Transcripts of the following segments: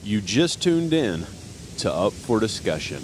You just tuned in to Up for Discussion.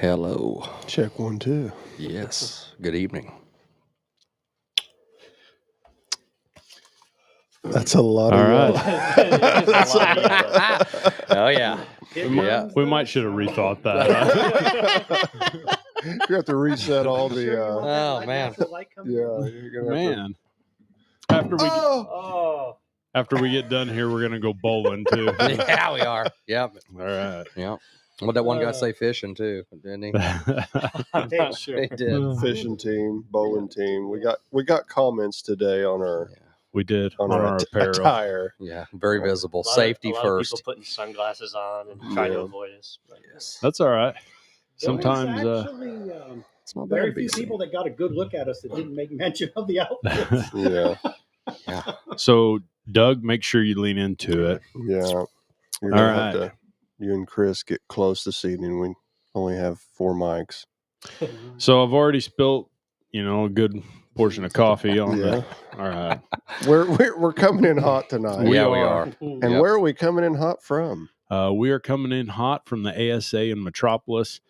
Hello. Check 1, 2. Yes. Good evening. That's a lot All of right. Oh, yeah. We might should have rethought that. You have to reset all the. Oh, man. You're gonna have Man. After we get done here, we're gonna go bowling too. Yeah, we are. Yep. All right. Yep. What that one guy say fishing too, didn't he? I'm not sure. He did. to fishing team, bowling team. We got comments today on our We did on on our our apparel. attire. Yeah, very visible. A lot Safety of first. people putting sunglasses on and trying to Yeah. avoid us. But Yes. That's all right. There was Sometimes, actually It's not bad very to be few seen. people that got a good look at us that didn't make mention of the outfits. Yeah, so Doug, make sure you lean into it. yeah. You're All gonna right. have to, you and Chris get close this evening. We only have 4 mics. So I've already spilt, a good portion of coffee on the. All right. We're coming in hot tonight. We We are. are. And Yep. where are we coming in hot from? We are coming in hot from the ASA in Metropolis.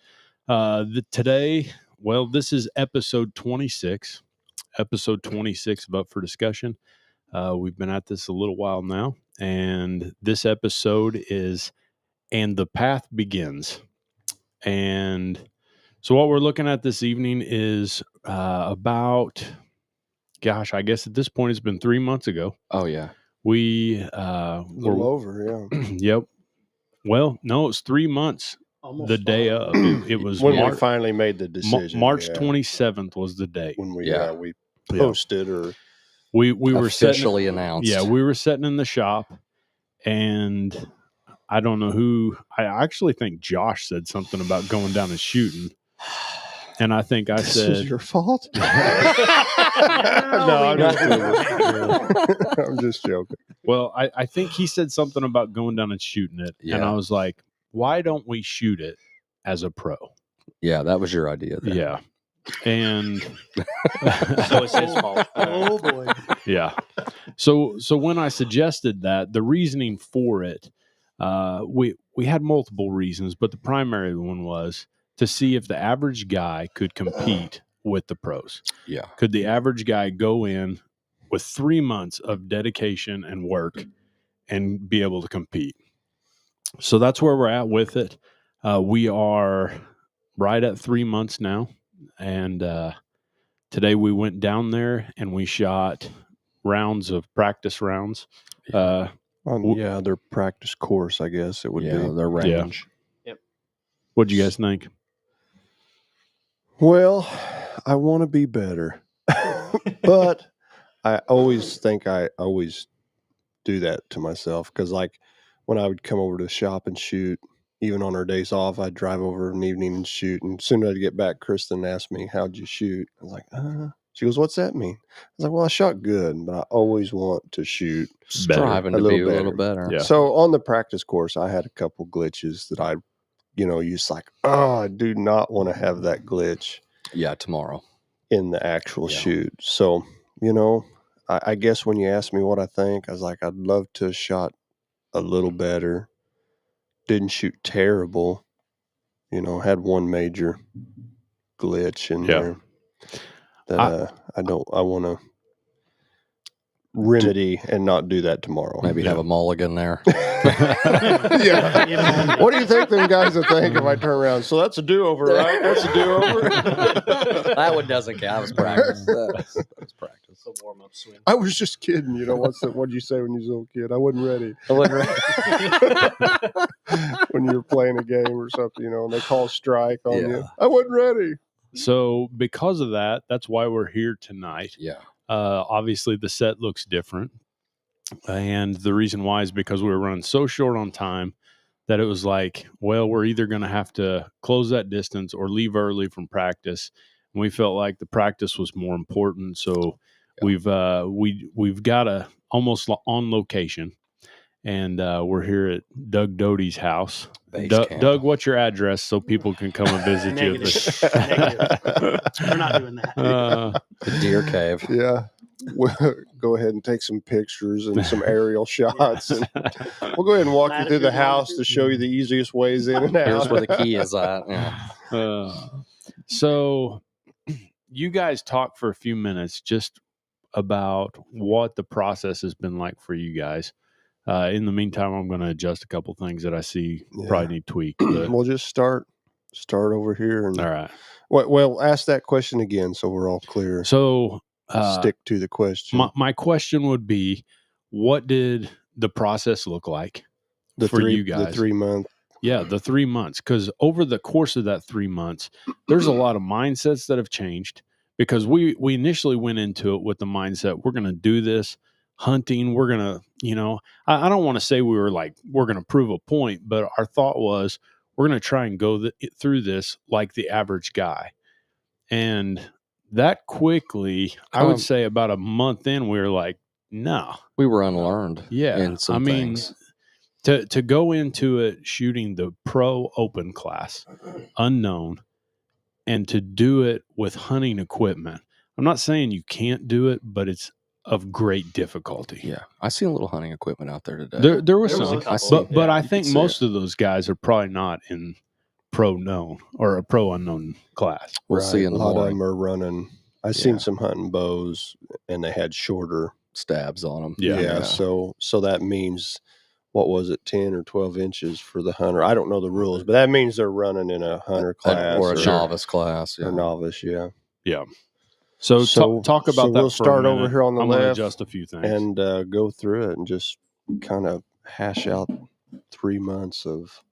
Today, this is episode 26. Episode 26 of Up for Discussion. We've been at this a little while now, and this episode is And the Path Begins. And so what we're looking at this evening is about, I guess at this point it's been 3 months ago. Oh, yeah. We A little over, yeah. Yep. Well, no, it's 3 months. Almost The day five. of it was When we March, finally made the decision. March yeah. 27th was the date. When we Yeah. we posted or We were Officially announced. Yeah, we were sitting in the shop, and I don't know who. I actually think Josh said something about going down and shooting, and I think I this is said, your fault. No, I'm just kidding. I'm just joking. "Well, I think he said something about going down and shooting it," and Yeah. I was like, "Why don't we shoot it as a pro?" Yeah, that was your idea. Then. Yeah, and so it's his fault. Oh boy. yeah. So when I suggested that, the reasoning for it, we had multiple reasons, but the primary one was to see if the average guy could compete with the pros. Yeah. Could the average guy go in with 3 months of dedication and work and be able to compete? So that's where we're at with it. We are right at 3 months now. And today we went down there and we shot practice rounds. On their practice course, I guess it would Yeah, be. their range. What'd you guys think? Well, I want to be better, but I always think I always do that to myself because, like, when I would come over to the shop and shoot, even on our days off, I'd drive over an evening and shoot. And as soon as I'd get back, Kristen asked me, "How'd you shoot?" I was like, She goes, "What's that mean?" I was like, "Well, I shot good, but I always want to shoot." Striving A to little be a little better. Yeah. So on the practice course, I had a couple glitches that I, used like, I do not want to have that glitch Yeah, tomorrow. in the actual Yeah. shoot. So, I guess when you asked me what I think, I was like, I'd love to have shot a little better. Didn't shoot terrible. Had one major glitch in there that I want to remedy and not do that tomorrow. Maybe have a mulligan there. Yeah. What do you think them guys will think if I turn around? So that's a do-over, right? That's a do-over. That one doesn't count. That was practice. That was practice. It's a warm-up swing. I was just kidding. What'd you say when you was a little kid? I wasn't ready. I wasn't ready. When you were playing a game or something, and they call strike on you. Yeah. I wasn't ready. So because of that, that's why we're here tonight. Yeah. Obviously, the set looks different. And the reason why is because we were running so short on time that it was like, well, we're either going to have to close that distance or leave early from practice. And we felt like the practice was more important. So we've got a almost on location. And we're here at Doug Doty's house. Doug, what's your address so people can come and visit you? Negative. We're not doing that. The deer cave. Yeah. We'll go ahead and take some pictures and some aerial shots. And we'll go ahead and walk you through the house to show you the easiest ways in and out. Here's where the key is at. Yeah. So you guys talk for a few minutes just about what the process has been like for you guys. In the meantime, I'm going to adjust a couple things that I see probably need tweaked. But, We'll just start over here. And all right. Well, ask that question again so we're all clear. So Stick to the question. my question would be, what did the process look like for you guys? The 3 month. Yeah, the 3 months. Because over the course of that 3 months, there's a lot of mindsets that have changed. Because we initially went into it with the mindset, we're going to do this hunting. We're going to, I don't want to say we were like, we're going to prove a point, but our thought was we're going to try and go through this like the average guy. And that quickly, I would say about a month in, we were like, no. We were unlearned. Yeah. In some things. To go into it shooting the pro open class, unknown, and to do it with hunting equipment. I'm not saying you can't do it, but it's of great difficulty. Yeah. I see a little hunting equipment out there today. There was There was some, a couple. but I you think could see most of those guys are probably not in pro known or a pro unknown class. We'll see in a the lot of morning. them are running. I've seen some hunting bows, and they had shorter Stabs on them. Yeah. So that means, what was it, 10 or 12 inches for the hunter? I don't know the rules, but that means they're running in a hunter class Or a novice class. or novice. Yeah. Yeah. So talk about that. We'll for a start minute. over here on the I'm gonna left adjust a few things. and go through it and just kind of hash out 3 months of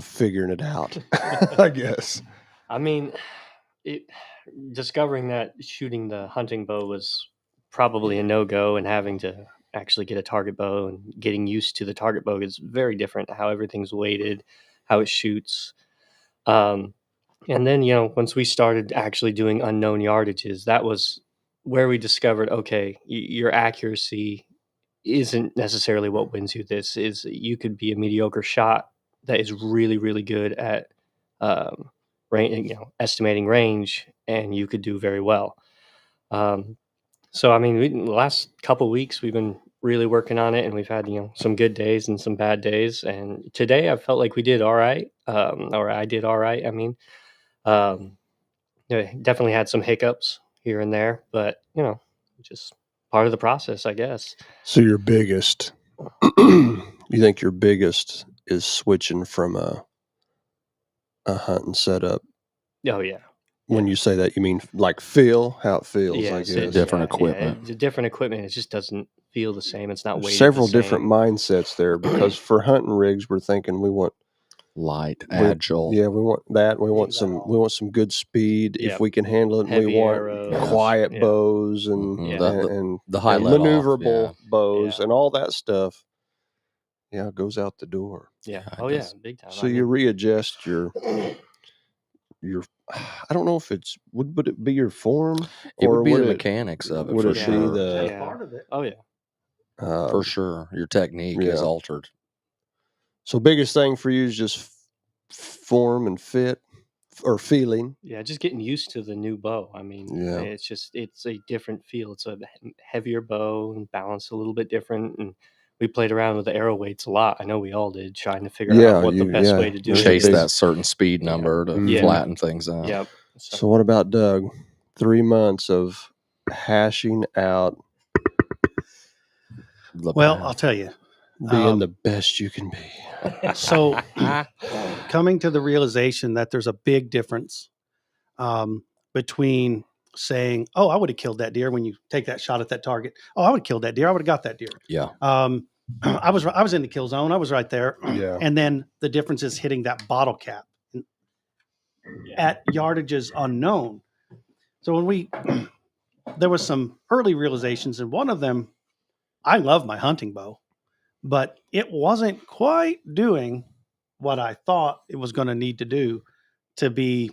figuring it out, I guess. I mean, discovering that shooting the hunting bow was probably a no-go, and having to actually get a target bow and getting used to the target bow is very different, how everything's weighted, how it shoots. And then, once we started actually doing unknown yardages, that was where we discovered, okay, your accuracy isn't necessarily what wins you. This is, you could be a mediocre shot that is really, really good at estimating range, and you could do very well. So, I mean, the last couple weeks we've been really working on it, and we've had some good days and some bad days. And today I felt like we did all right, or I did all right. I mean, definitely had some hiccups here and there, but just part of the process, I guess. So your biggest, you think your biggest is switching from a hunting setup? Oh yeah. When you say that, you mean like how it feels, I it's guess. Different equipment. The different equipment, it just doesn't feel the same. It's not There's weighted several the same. different mindsets there, because for hunting rigs, we're thinking we want Light, agile. Yeah, we want that. We want some good speed if Yep. we can handle it. And we Heavy want arrows. quiet Yeah. bows and Mhm. and The high and let off, maneuverable bows Yeah. and all that stuff. Yeah, it goes out the door. Yeah. Yeah, it Oh yeah, does. big time. So you readjust your. I don't know if it's would it be your form, It or would be the it, mechanics of it would for it be sure. the- That's Yeah. part of it. Oh yeah. For sure. Your technique is Yeah. altered. So biggest thing for you is just form and fit, or feeling. Yeah, just getting used to the new bow. I mean, Yeah. it's a different feel. It's a heavier bow and balanced a little bit different. And we played around with the arrow weights a lot. I know we all did, trying to figure out what the best way to do There's it. a Chase big- that certain speed number to Yeah. flatten things out. Yep. So what about Doug? 3 months of hashing out, Well, I'll tell you. being the best you can be. So coming to the realization that there's a big difference between saying, "Oh, I would have killed that deer," when you take that shot at that target. "Oh, I would have killed that deer. I would have got that deer." Yeah. I was in the kill zone. I was right there. Yeah. And then the difference is hitting that bottle cap at yardages unknown. So when there was some early realizations, and one of them, I love my hunting bow, but it wasn't quite doing what I thought it was going to need to do to be,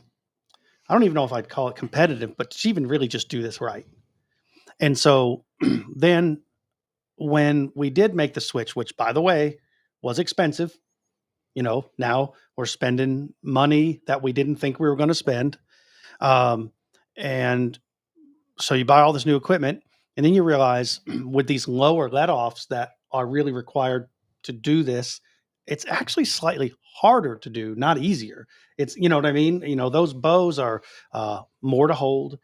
I don't even know if I'd call it competitive, but to even really just do this right. And so then when we did make the switch, which by the way was expensive, now we're spending money that we didn't think we were going to spend. And so you buy all this new equipment, and then you realize with these lower let-offs that are really required to do this, it's actually slightly harder to do, not easier. It's, you know what I mean? You know, those bows are more to hold.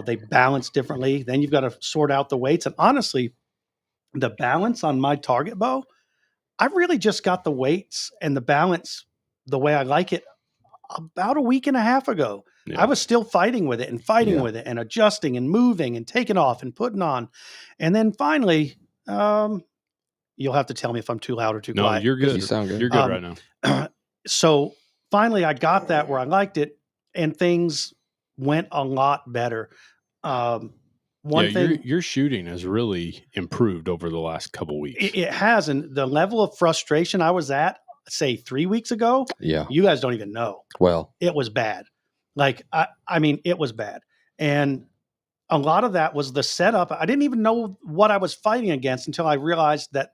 They balance differently. Then you've got to sort out the weights. And honestly, the balance on my target bow, I really just got the weights and the balance the way I like it about a week and a half ago. Yeah. I was still fighting with it and fighting Yeah. with it and adjusting and moving and taking off and putting on. And then finally, you'll have to tell me if I'm too loud or too No, quiet. you're good. You sound good. You're good Um, right now. So finally I got that where I liked it and things went a lot better. One thing your shooting has really improved over the last couple weeks. it has, and the level of frustration I was at, say 3 weeks ago, Yeah. you guys don't even know. Well, It was bad. Like, I mean, it was bad. And a lot of that was the setup. I didn't even know what I was fighting against until I realized that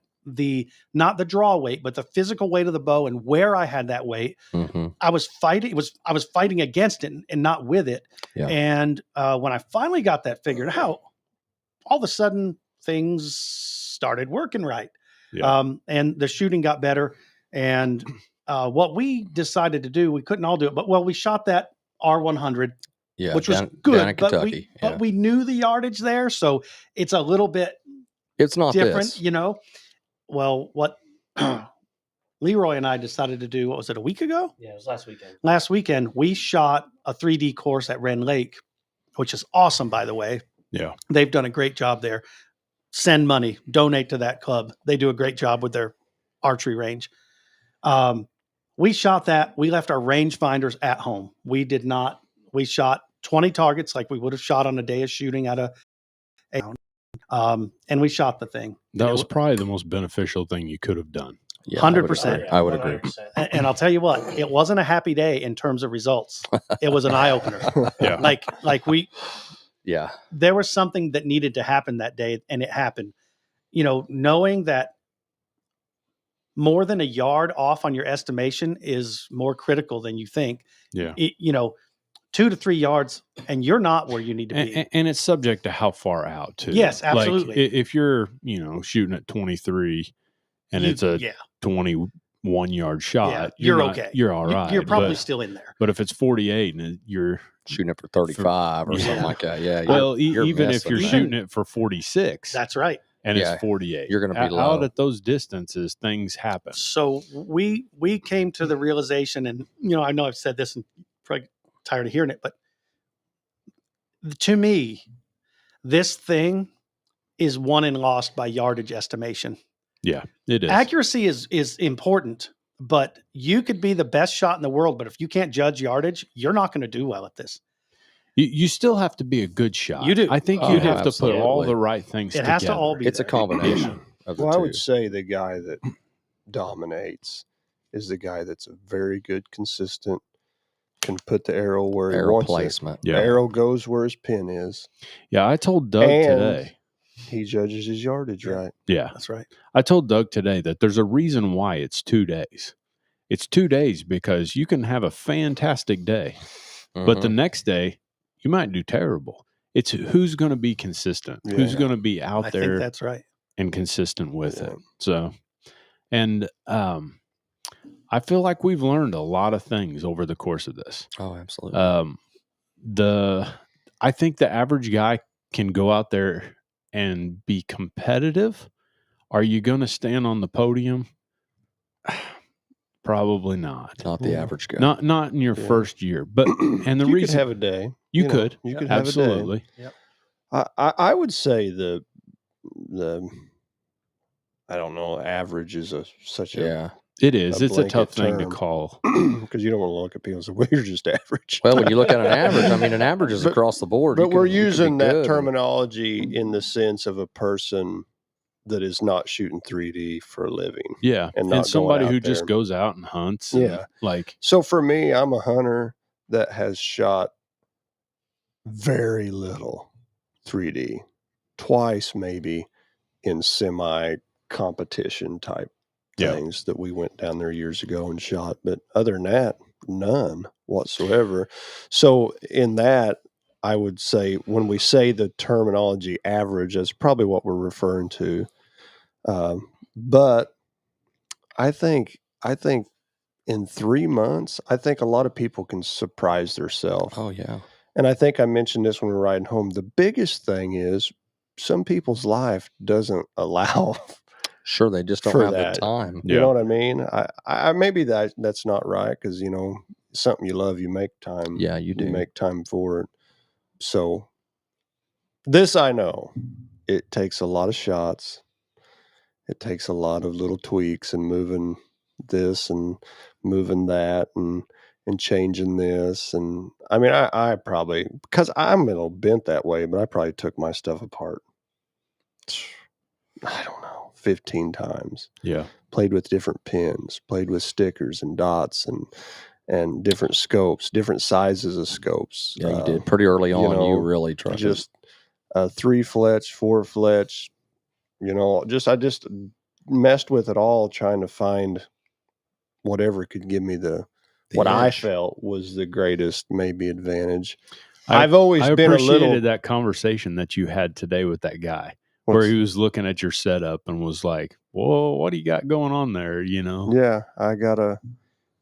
not the draw weight, but the physical weight of the bow and where I had that weight, mhm. I was fighting against it and not with it. Yeah. And when I finally got that figured out, all of a sudden things started working right. Yeah. And the shooting got better. And what we decided to do, we couldn't all do it, but we shot that R100, Yeah. which was down good, in but Kentucky. but we knew the yardage there, so it's a little bit It's not different, this. you know. Well, what Leroy and I decided to do, what was it, a week ago? Yeah, it was last weekend. Last weekend, we shot a 3D course at Wren Lake, which is awesome, by the way. Yeah. They've done a great job there. Send money, donate to that club. They do a great job with their archery range. We shot that. We left our range finders at home. We shot 20 targets like we would have shot on a day of shooting at and we shot the thing. That was probably the most beneficial thing you could have done. Yeah, 100%. I would agree. 100%. And I'll tell you what, it wasn't a happy day in terms of results. It was an eye opener. Yeah. Yeah. There was something that needed to happen that day, and it happened. You know, knowing that more than a yard off on your estimation is more critical than you think. Yeah. 2 to 3 yards, and you're not where you need to be. And it's subject to how far out too. Yes, Like, absolutely. if you're, shooting at 23 and it's a 21-yard shot, you're not- okay. You're all right. You're probably but, still in there. but if it's 48 and you're Shooting it for 35 or Yeah. something like that. Yeah. well, you're even if messing you're that. shooting it for 46 That's right. and Yeah, it's 48, you're gonna be out low. at those distances, things happen. So we came to the realization, and I know I've said this and probably tired of hearing it, but to me, this thing is won and lost by yardage estimation. Yeah, it is. Accuracy is important, but you could be the best shot in the world, but if you can't judge yardage, you're not going to do well at this. You still have to be a good shot. You do. I think Oh, you have to put all absolutely. the right things It together. has to all be It's a there. combination of the Well, two. I would say the guy that dominates is the guy that's a very good, consistent, can put the arrow where he Arrow wants placement. it. The Yeah. arrow goes where his pin is. Yeah, I told Doug And- today. He judges his yardage right. Yeah, That's right. I told Doug today that there's a reason why it's 2 days. It's 2 days because you can have a fantastic day, but the Mhm. next day you might do terrible. It's who's going to be consistent, who's Yeah. going to be out I think there that's right. and consistent with Yeah. it. So, and I feel like we've learned a lot of things over the course of this. Oh, absolutely. I think the average guy can go out there and be competitive. Are you going to stand on the podium? Probably not. Not the average guy. Not in your Yeah. first year, but and the you reason could have a day. you know, could You could have a day. absolutely. I would say the I don't know, average is such a Yeah. It is. a It's a tough blanket thing to term. call. because you don't want to look at people and say, well, you're just average. Well, when you look at an average, I mean, an average is But- across the board. You But we're can- you can be using that good. terminology in the sense of a person that is not shooting 3D for a living. Yeah, And and, not going somebody out who just there. goes out and hunts. And Yeah. like So for me, I'm a hunter that has shot very little 3D, twice maybe in semi competition type Yeah. things that we went down there years ago and shot. But other than that, none whatsoever. So in that, I would say when we say the terminology average, that's probably what we're referring to. But I think in 3 months, I think a lot of people can surprise themselves. Oh yeah. And I think I mentioned this when we were riding home. The biggest thing is some people's life doesn't allow Sure, they just don't for have that. the time. You know what I mean? I maybe that's not right because, you know, something you love, you make time. Yeah, you do. You make time for it. So this I know. It takes a lot of shots. It takes a lot of little tweaks and moving this and moving that and changing this. And I mean, I probably, because I'm a little bent that way, but I probably took my stuff apart, I don't know, 15 times. Yeah. Played with different pins, played with stickers and dots and different scopes, different sizes of scopes. Yeah, you did pretty early on. know, You really tried. Just 3 fletch, 4 fletch, you know, I just messed with it all, trying to find whatever could give me what I edge. felt was the greatest maybe advantage. I I've always been a appreciated little. that conversation that you had today with that guy, What's- where he was looking at your setup and was like, "Whoa, what do you got going on there?" You know? Yeah,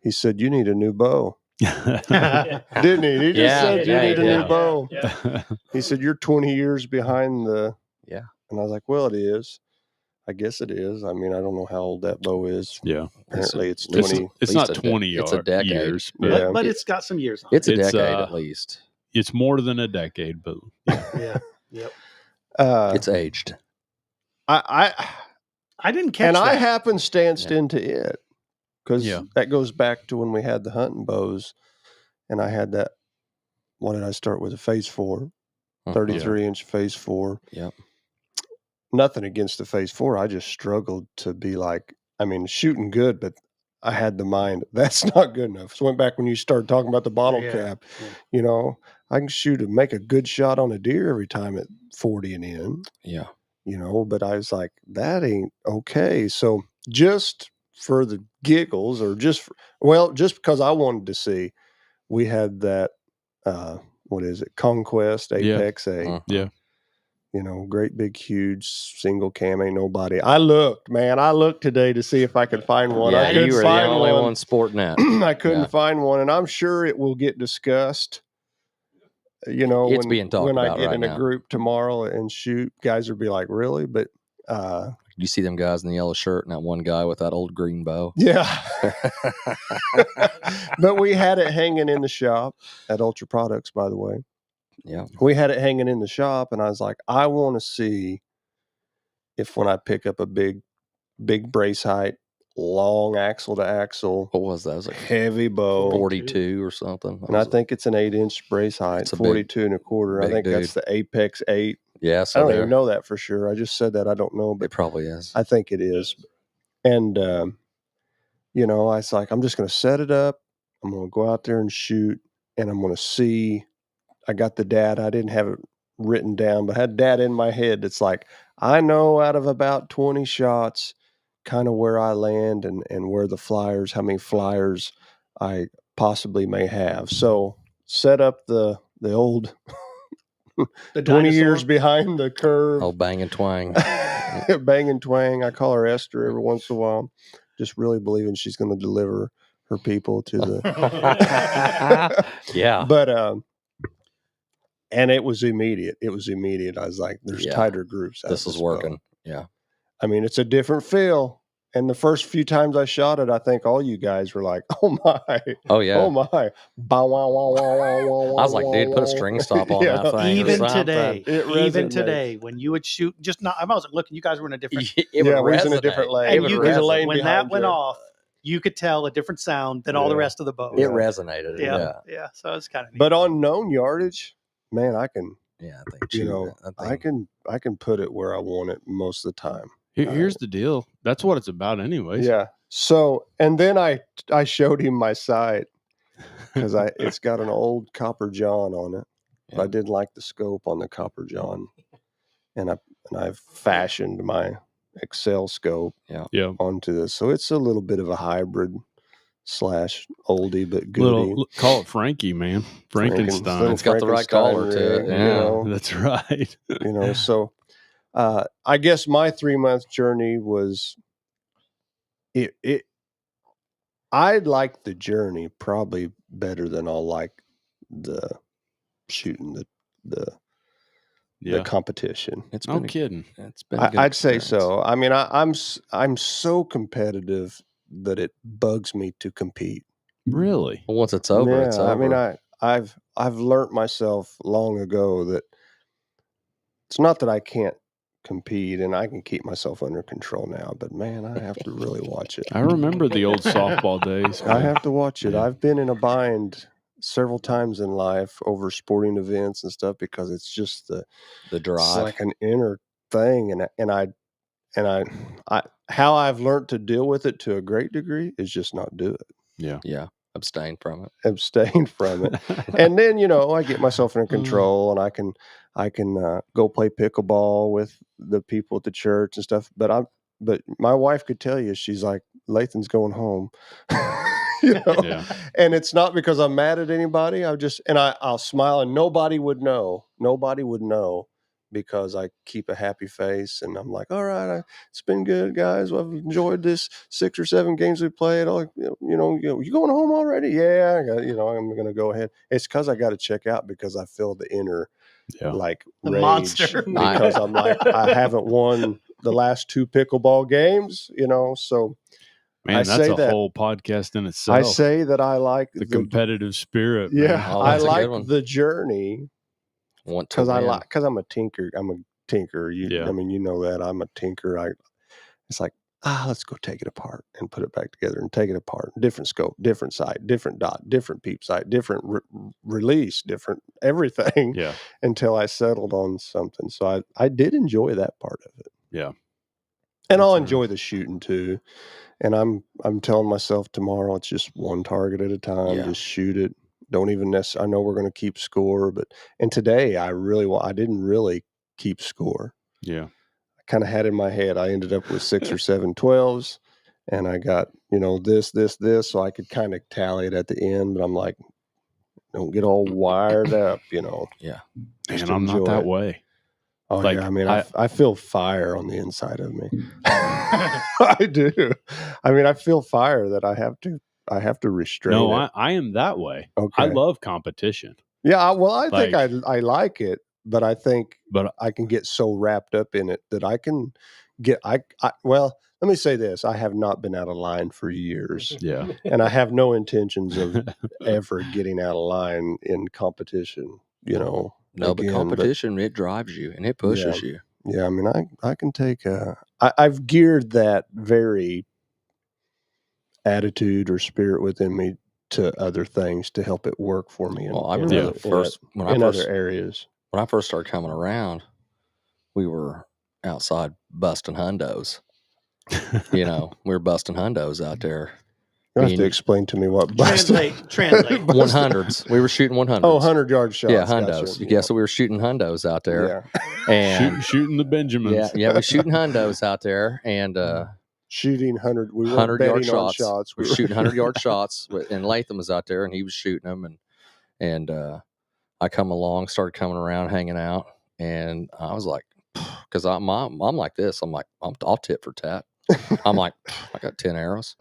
he said, "You need a new bow." Yeah. Didn't he? He just Yeah, said, "You yeah, need a yeah. new bow." Yeah. He said, "You're 20 years behind the." Yeah. And I was like, "Well, it is. I guess it is. I mean, I don't know how old that bow is. Yeah. Apparently, it's It's- 20. It's least not a de- 20 it's a decade. years, but Yeah. But it's got some years on It's a It's, decade at least. it's more than a decade, but it. Yeah. Yep. It's aged. I I didn't catch and that. I happenstanced into it because Yeah. that goes back to when we had the hunting bows, and I had that. What did I start with? A phase 4, 33-inch phase 4. Yep. Nothing against the phase 4. I just struggled to be like, I mean, shooting good, but I had the mind that's not good enough. So went back when you started talking about the bottle Yeah. cap. Yeah. You know, I can make a good shot on a deer every time at 40 and in. Yeah. You know, but I was like, that ain't okay. So just for the giggles, or just because I wanted to see, we had that, what is it? Conquest Apex 8. Uh-huh. yeah. You know, great big, huge single cam, ain't nobody. I looked today to see if I could find one. I Yeah, couldn't you were the find only one. one sporting that. I couldn't Yeah. find one, and I'm sure it will get discussed. You know, It's being talked when I about get right in a now. group tomorrow and shoot, guys will be like, "Really?" But You see them guys in the yellow shirt and that one guy with that old green bow. yeah. But we had it hanging in the shop at Ultra Products, by the way. Yeah. We had it hanging in the shop, and I was like, I want to see if when I pick up a big brace height, long axle to axle, What was that? It was like heavy bow. 42 or something. And I think it's an 8-inch brace height, It's a big- 42 and a quarter. I big think that's dude. the Apex 8. Yeah, I so don't there even know that for sure. I just said that. I don't know, but it probably is. I think it is. And, you know, I was like, I'm just going to set it up. I'm going to go out there and shoot, and I'm going to see. I got the data. I didn't have it written down, but I had data in my head. It's like, I know out of about 20 shots, kind of where I land and where the flyers, how many flyers I possibly may have. So set up the old The 20 dinosaur. years behind the curve. Oh, bang and twang. Bang and twang. I call her Esther every once in a while, just really believing she's going to deliver her people to the. Yeah. But and it was immediate. I was like, "There's Yeah. tighter groups. Out This of is bow." working. Yeah. I mean, it's a different feel. And the first few times I shot it, I think all you guys were like, "Oh my, Oh, yeah. oh my!" Bow, wow, wow, wow, wow, wow, I was like, dude, put a string stop on that thing. or Even something. today, It even resonates. today, when you would shoot, just not, I wasn't looking. You guys were in a different. It would Yeah, we was in a resonate. different lane. It And would you There's a could, lane when behind that went you. off, you could tell a different sound than all the Yeah. rest of the bow. It Yeah. resonated. Yeah, Yeah. yeah. So it's kind of neat. But on known yardage, man, I can, Yeah. I think, you shoot, know, I can put it where I want it most of the time. Here's the deal. That's what it's about, anyways. Yeah. So, and then I showed him my sight because it's got an old Copper John on it. But I Yeah. did like the scope on the Copper John, and I've fashioned my Excel scope Yeah. onto this, so it's a little bit of a hybrid / oldie but goodie. Little call it Frankie, man. Frankenstein. little It's got the right Frankenstein collar to it, rig, yeah. You know, That's right. you know. So, I guess my 3-month journey was it. I like the journey probably better than I'll like the shooting the Yeah. competition. It's No been kidding. it's been a good I'd say experience. so. I mean, I'm so competitive that it bugs me to compete. Really? Well, once it's over, it's over. I mean, I've learned myself long ago that it's not that I can't compete and I can keep myself under control now, but man, I have to really watch it. I remember the old softball days. I man. have to watch it. Yeah. I've been in a bind several times in life over sporting events and stuff because it's just the it's drive. like an inner thing, and I how I've learned to deal with it to a great degree is just not do it. Yeah. Abstain from it. Abstain from it. And then, I get myself under control and I can go play pickleball with the people at the church and stuff. But my wife could tell you, she's like, Lathan's going home. Yeah. And it's not because I'm mad at anybody. I'll smile and nobody would know because I keep a happy face and I'm like, all right, it's been good, guys. I've enjoyed this 6 or 7 games we played. You going home already? Yeah, I'm going to go ahead. It's because I got to check out because I feel the inner The rage monster. because I'm like, I haven't won the last 2 pickleball games, so Man, I that's say a that- whole podcast in itself. I say that I like the competitive spirit. man. yeah, Oh, I that's a good like one. the journey Want to because win. because I'm a tinker. I Yeah. mean, you know that I'm a tinker. It's like, let's go take it apart and put it back together and take it apart. Different scope, different site, different dot, different peep site, different release, different everything Yeah. until I settled on something. So I did enjoy that part of it. Yeah. And I'll That's enjoy the shooting too. And I'm telling myself tomorrow it's just one target at a time. Yeah. Just shoot it. Don't even necessarily. I know we're going to keep score, and today I didn't really keep score. Yeah. I kind of had in my head. I ended up with 6 or 7 12s, and I got this, so I could kind of tally it at the end. But I'm like, don't get all wired up, Yeah. Just Man, I'm not enjoy that it. way. Oh Like, yeah, I mean, I feel fire on the inside of me. I do. I mean, I feel fire that I have to restrain No, it. I am that way. Okay. I love competition. Yeah, I think Like- I like it, but I think But I can get so wrapped up in it that I can get well, let me say this. I have not been out of line for years, yeah. and I have no intentions of ever getting out of line in competition, No, but again, competition, it drives you and it pushes you. Yeah, I mean, I can take I've geared that very attitude or spirit within me to other things to help it work for me. Well, I in remember other- the first when in I other first areas. when I first started coming around, we were outside busting hundos. We were busting hundos out there. You have to mean- explain to me what busting- Translate. 100s. We were shooting 100s. Oh, 100-yard shots. yeah, gotcha. hundos. Yeah, so we were shooting hundos out there. Yeah. And shooting the Benjamins. yeah, we're shooting hundos out there and Shooting 100. We were 100-yard betting on shots. shots. We're shooting 100-yard shots, and Latham was out there, and he was shooting them, and I come along, started coming around, hanging out, and I was like, because I'm like this, I'm like, I'll tit for tat. I'm like, I got 10 arrows.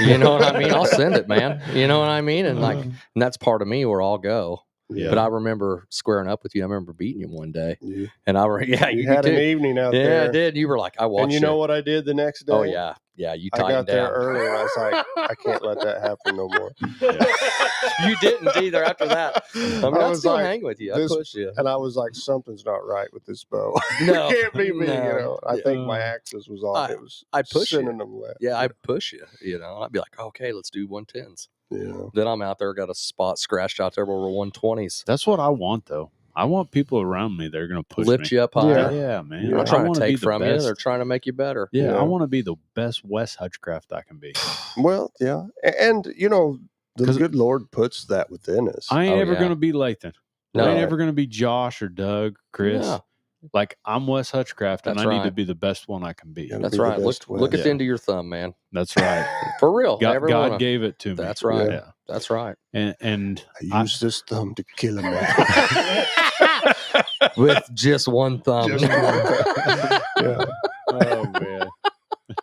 You know what I mean? I'll send it, man. You know what I mean? And and that's part of me where I'll go. Yeah. But I remember squaring up with you. I remember beating you one day, You, and you had did an too. evening out Yeah, there. I did. You were like, I watched And you know what I did the next day? Oh yeah, you I tightened got there down. early and I was like, I can't let that happen no more. You didn't either after that. I mean, I I was still like, hang with you. I this- push you. And I was like, something's not right with this bow. No, It can't be me, no. I think my axis was off. It was I'd push you. sending them left. Yeah, I'd push you. I'd be like, okay, let's do 110s. Yeah. Then I'm out there, got a spot scratched out there where we're 120s. That's what I want, though. I want people around me that are going to push Lift me. you up higher. Yeah, man. Yeah. Not trying wanna to be take the from you. best. They're trying to make you better. Yeah, Yeah. I want to be the best Wes Hutchcraft I can be. Well, yeah. And, the 'Cause- good Lord puts that within us. I ain't Oh, ever yeah. going to be Lathan. No. I ain't ever going to be Josh or Doug, Chris. Yeah. Like, I'm Wes Hutchcraft, and That's I need to right. be the best one I can be. Yeah. That's Be the right. Look best at Wes. the end of your thumb, man. That's right. For real. God gave it to me. That's right. Yeah. That's right. And I use this thumb to kill a man. With just one thumb. Just one. Yeah. oh man.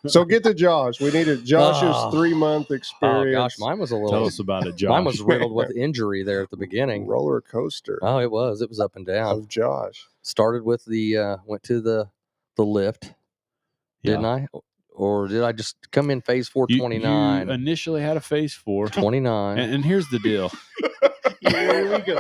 So get to Josh. We needed Josh's Oh. 3-month Oh experience. gosh, mine was a Tell little. us about it, Josh. Mine was riddled with injury there at the beginning. roller coaster Oh, it was. It was up and down. of Josh. Started with went to the lift, didn't I? Or did I just come in phase 429? You initially had a phase 4. 29. And here's the deal. Here we go.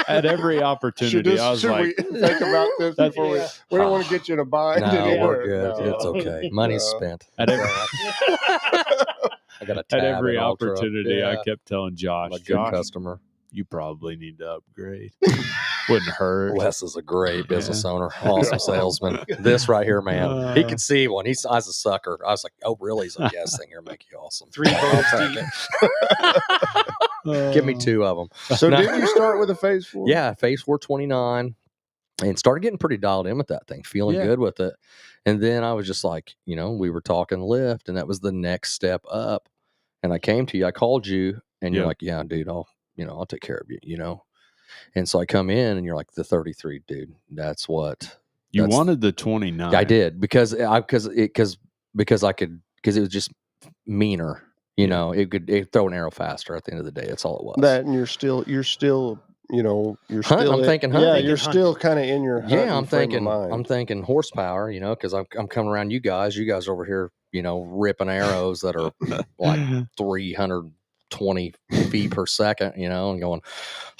At every opportunity, I was should like, we think about this That's- before we don't want to get you in a bind No, anywhere. we're good. No. It's okay. Money's No. spent. at every, I got a tab at every at Ultra. opportunity, Yeah, I kept telling Josh, I'm a good Josh, customer. you probably need to upgrade. Wouldn't hurt. Wes is a great business Yeah. owner, awesome salesman. This right here, man, he could see one. I was a sucker. I was like, "Oh, really?" He's like, "Yeah, this thing here make you awesome." 3 bows deep. Give me 2 of them. So No. didn't you start with a phase 4? Yeah, phase 429, and started getting pretty dialed in with that thing, feeling Yeah. good with it. And then I was just like, we were talking lift, and that was the next step up. And I came to you, I called you, and you're Yeah. like, "Yeah, dude, I'll take care of you." And so I come in, and you're like, "The 33, dude, that's what You that's- wanted the 29. I did because it was just meaner." It'd throw an arrow faster at the end of the day. That's all it was. That, and you're still you're still Hunting, I'm thinking hunting. Yeah, Thinking you're hunting. still kind of in your Yeah, I'm hunting frame of thinking, mind. horsepower, because I'm coming around you guys. You guys are over here, ripping arrows that are like 320 feet per second, and going,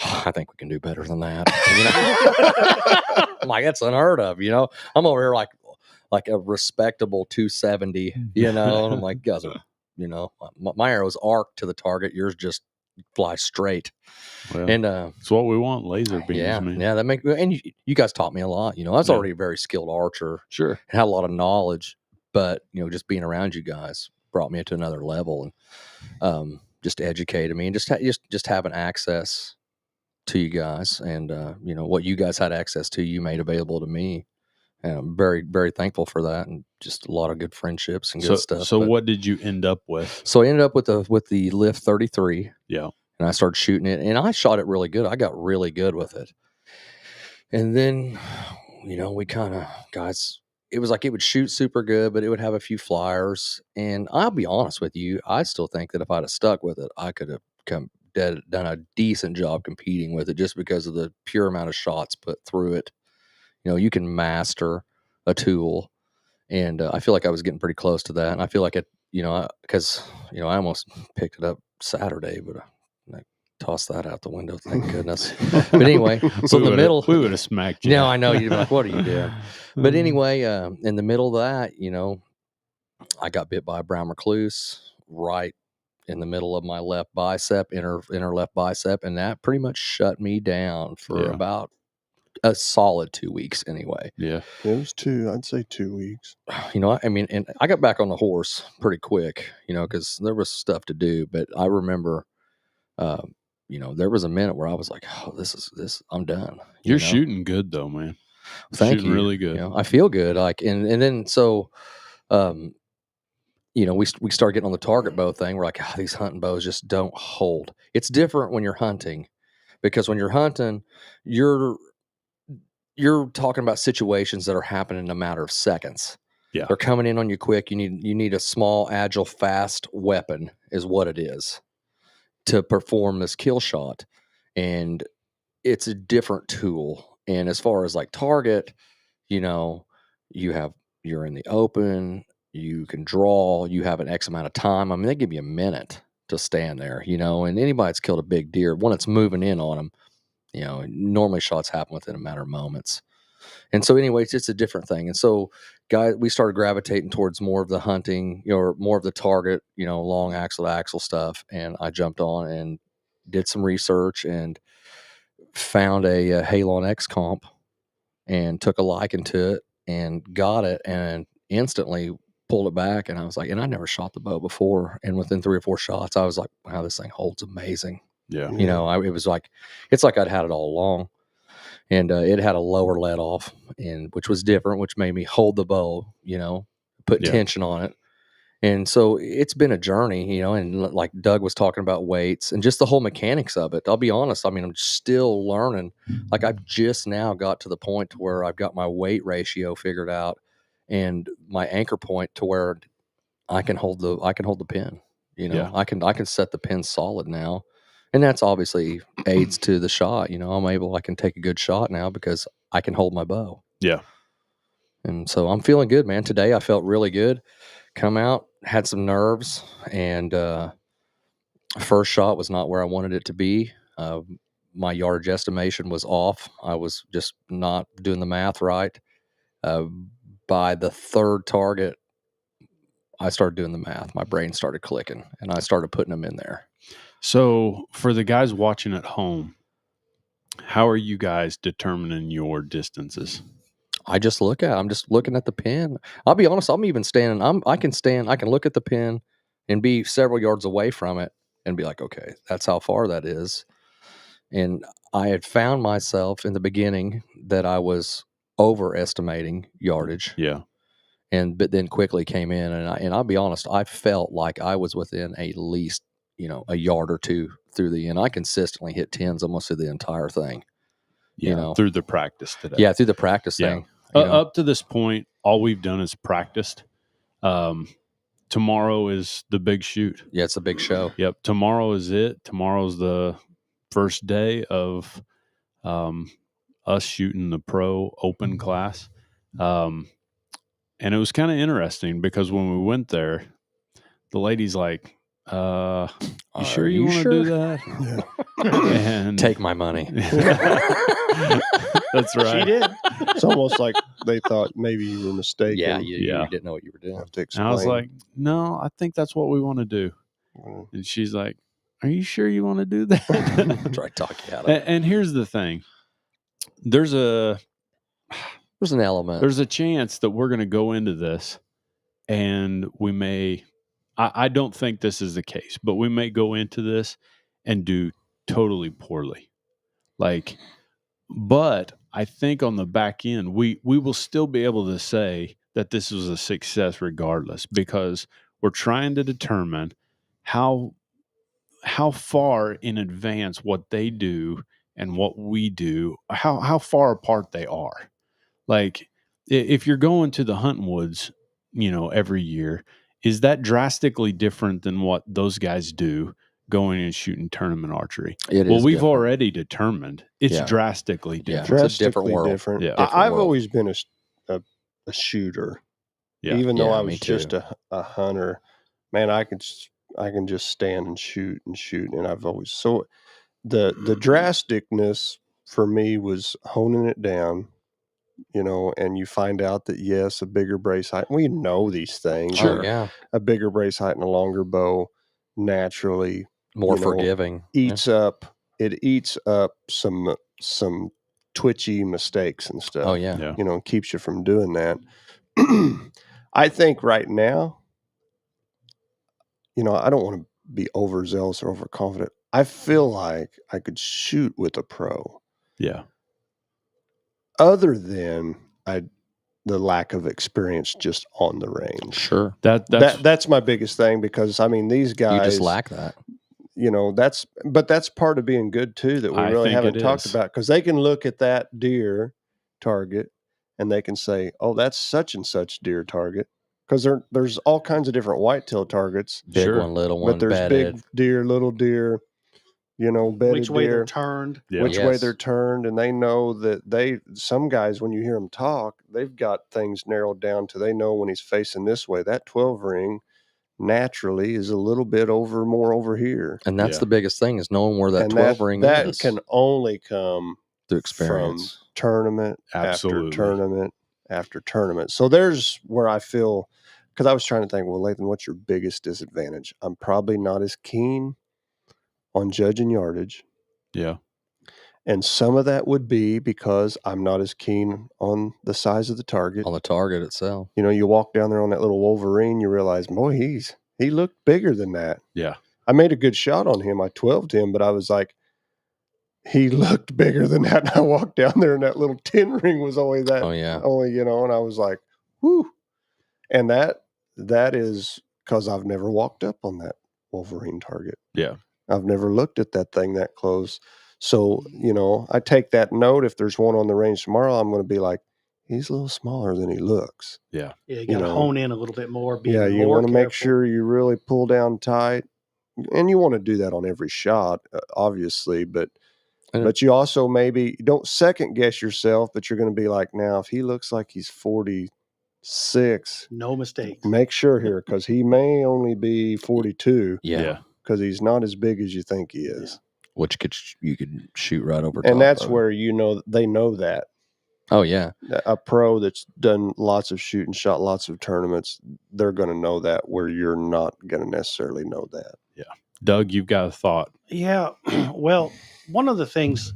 I think we can do better than that. I'm like, that's unheard of. I'm over here like a respectable 270, and I'm like, guys are, my arrows arc to the target. Yours just fly straight. Well, And it's what we want, laser beams, yeah, man. yeah, and you guys taught me a lot. I was Yeah. already a very skilled archer Sure. and had a lot of knowledge, but just being around you guys brought me to another level, and just educated me, and just having access to you guys, and what you guys had access to, you made available to me, and I'm very, very thankful for that, and just a lot of good friendships and good stuff. So But- what did you end up with? So I ended up with the Lift 33. Yeah. And I started shooting it, and I shot it really good. I got really good with it. And then, we kind of, guys, it was like it would shoot super good, but it would have a few flyers. And I'll be honest with you, I still think that if I'd have stuck with it, I could have done a decent job competing with it, just because of the pure amount of shots put through it. You can master a tool. And I feel like I was getting pretty close to that. And I feel like it, because, I almost picked it up Saturday, but I tossed that out the window, thank goodness. But anyway, so in the middle, we would have smacked you. no, I know you'd be like, what are you doing? But Mm. anyway, in the middle of that, I got bit by a brown recluse right in the middle of my left bicep, inner left bicep, and that pretty much shut me down for Yeah. about a solid 2 weeks anyway. Yeah. It was I'd say 2 weeks. And I got back on the horse pretty quick, because there was stuff to do. But I remember, there was a minute where I was like, "Oh, this, I'm done." You're shooting good though, man. Thank shooting you. really good. I feel good. And then so, we start getting on the target bow thing. We're like, these hunting bows just don't hold. It's different when you're hunting, because when you're hunting, you're talking about situations that are happening in a matter of seconds. Yeah. They're coming in on you quick. You need a small, agile, fast weapon is what it is to perform this kill shot. And it's a different tool. And as far as like target, you're in the open, you can draw, you have an X amount of time. I mean, they give you a minute to stand there, and anybody that's killed a big deer, when it's moving in on them, normally shots happen within a matter of moments. And so anyway, it's just a different thing. And so we started gravitating towards more of the hunting, or more of the target, long axle to axle stuff. And I jumped on and did some research and found a Halon X comp and took a liking to it and got it, and instantly pulled it back. And I was like, and I never shot the bow before. And within 3 or 4 shots, I was like, wow, this thing holds amazing. Yeah. It was like, it's like I'd had it all along. And it had a lower let off, which was different, which made me hold the bow, put Yeah. tension on it. And so it's been a journey, and like Doug was talking about weights and just the whole mechanics of it. I'll be honest. I mean, I'm still learning. Like, I've just now got to the point to where I've got my weight ratio figured out, and my anchor point to where I can hold the pin. You know, Yeah. I can set the pin solid now, and that's obviously aids to the shot. You know, I can take a good shot now because I can hold my bow. Yeah. And so I'm feeling good, man. Today I felt really good. Come out, had some nerves, and first shot was not where I wanted it to be. My yardage estimation was off. I was just not doing the math right. By the third target, I started doing the math. My brain started clicking, and I started putting them in there. So for the guys watching at home, how are you guys determining your distances? I'm just looking at the pin. I'll be honest, I'm even standing. I can look at the pin and be several yards away from it and be like, okay, that's how far that is. And I had found myself in the beginning that I was overestimating yardage. Yeah. But then quickly came in, and I'll be honest, I felt like I was within at least, a yard or two through the end. I consistently hit 10s almost through the entire thing. Yeah. Through the practice today. Yeah, through the practice Yeah. thing. Up to this point, all we've done is practiced. Tomorrow is the big shoot. Yeah, it's a big show. Yep. Tomorrow is it. Tomorrow's the first day of us shooting the pro open class. And it was kind of interesting because when we went there, the lady's like, you sure you want to do that? And Take my money. That's right. She did. It's almost like they thought maybe you were mistaken. Yeah, You you didn't know what you were doing. have to And explain. I was like, no, I think that's what we want to do. Mm. And she's like, are you sure you want to do that? Try to talk you out of it. And here's the thing. There's There's an element. There's a chance that we're going to go into this and we may, I don't think this is the case, but we may go into this and do totally poorly. But I think on the back end, we will still be able to say that this was a success regardless, because we're trying to determine how far in advance what they do and what we do, how far apart they are. Like if you're going to the hunting woods, every year, is that drastically different than what those guys do going and shooting tournament archery? It Well, is we've different. already determined it's Yeah. drastically Yeah. different. It's a different world. Different. Yeah. Different I've world. always been a shooter. Yeah. Even though Yeah, I me was just too. a hunter, man, I can just stand and shoot, and I've always the drasticness for me was honing it down, and you find out that yes, a bigger brace height. We know these things. Oh, yeah. A bigger brace height and a longer bow naturally More you know, forgiving. eats up some twitchy mistakes and stuff. Oh, yeah. Yeah. Keeps you from doing that. I think right now, I don't want to be overzealous or overconfident. I feel like I could shoot with a pro, Yeah. other than the lack of experience just on the range. Sure. That's my biggest thing, because these guys, You just lack that. that's part of being good too, that we I really think haven't it talked is. about, because they can look at that deer target and they can say, oh, that's such and such deer target, because there's all kinds of different whitetail targets, Big Sure. one, little one, but there's bedded. big deer, little deer, bedded Which way they're deer, turned. Yeah. which way Yes. they're turned, and they know that some guys, when you hear them talk, they've got things narrowed down to, they know when he's facing this way, that 12 ring naturally is a little bit more over here. And that's Yeah. the biggest thing, is knowing where that And 12 ring that is can only come through experience. from tournament Absolutely. after tournament after tournament. So there's where I feel, because I was trying to think, well, Lathan, what's your biggest disadvantage? I'm probably not as keen on judging yardage. Yeah. And some of that would be because I'm not as keen on the size of the target. On the target itself. You walk down there on that little Wolverine, you realize, boy, he looked bigger than that. Yeah. I made a good shot on him. I 12'd him, but I was like, he looked bigger than that. And I walked down there and that little 10 ring was only that. Oh, yeah. And I was like, whoo. And that is because I've never walked up on that Wolverine target. Yeah. I've never looked at that thing that close. So, I take that note. If there's one on the range tomorrow, I'm going to be like, he's a little smaller than he looks. Yeah, you You got to know. hone in a little bit more. Be Yeah, you more want to make careful. sure you really pull down tight, and you want to do that on every shot, obviously. But you also maybe don't second guess yourself. But you're going to be like, now if he looks like he's 46, No mistakes. make sure here because he may only be 42 Yeah. because he's not as big as you think he is. Which you could shoot right over top. And that's of. where they know that. Oh yeah. A pro that's done lots of shooting, shot lots of tournaments, they're going to know that where you're not going to necessarily know that. Yeah. Doug, you've got a thought. Yeah. Well, one of the things,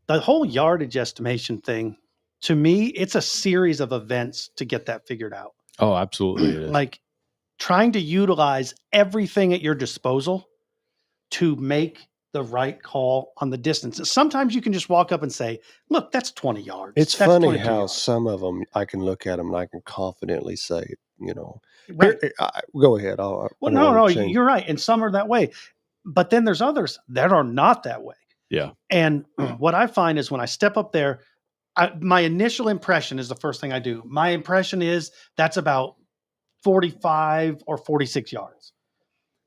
the whole yardage estimation thing, to me, it's a series of events to get that figured out. Oh, absolutely. It is. Like trying to utilize everything at your disposal to make the right call on the distance. Sometimes you can just walk up and say, look, that's 20 yards. It's That's funny 22 how yards. some of them, I can look at them and I can confidently say, Right. Go ahead. Well, no, you're right. And some are that way. But then there's others that are not that way. Yeah. And what I find is when I step up there, my initial impression is the first thing I do. My impression is that's about 45 or 46 yards.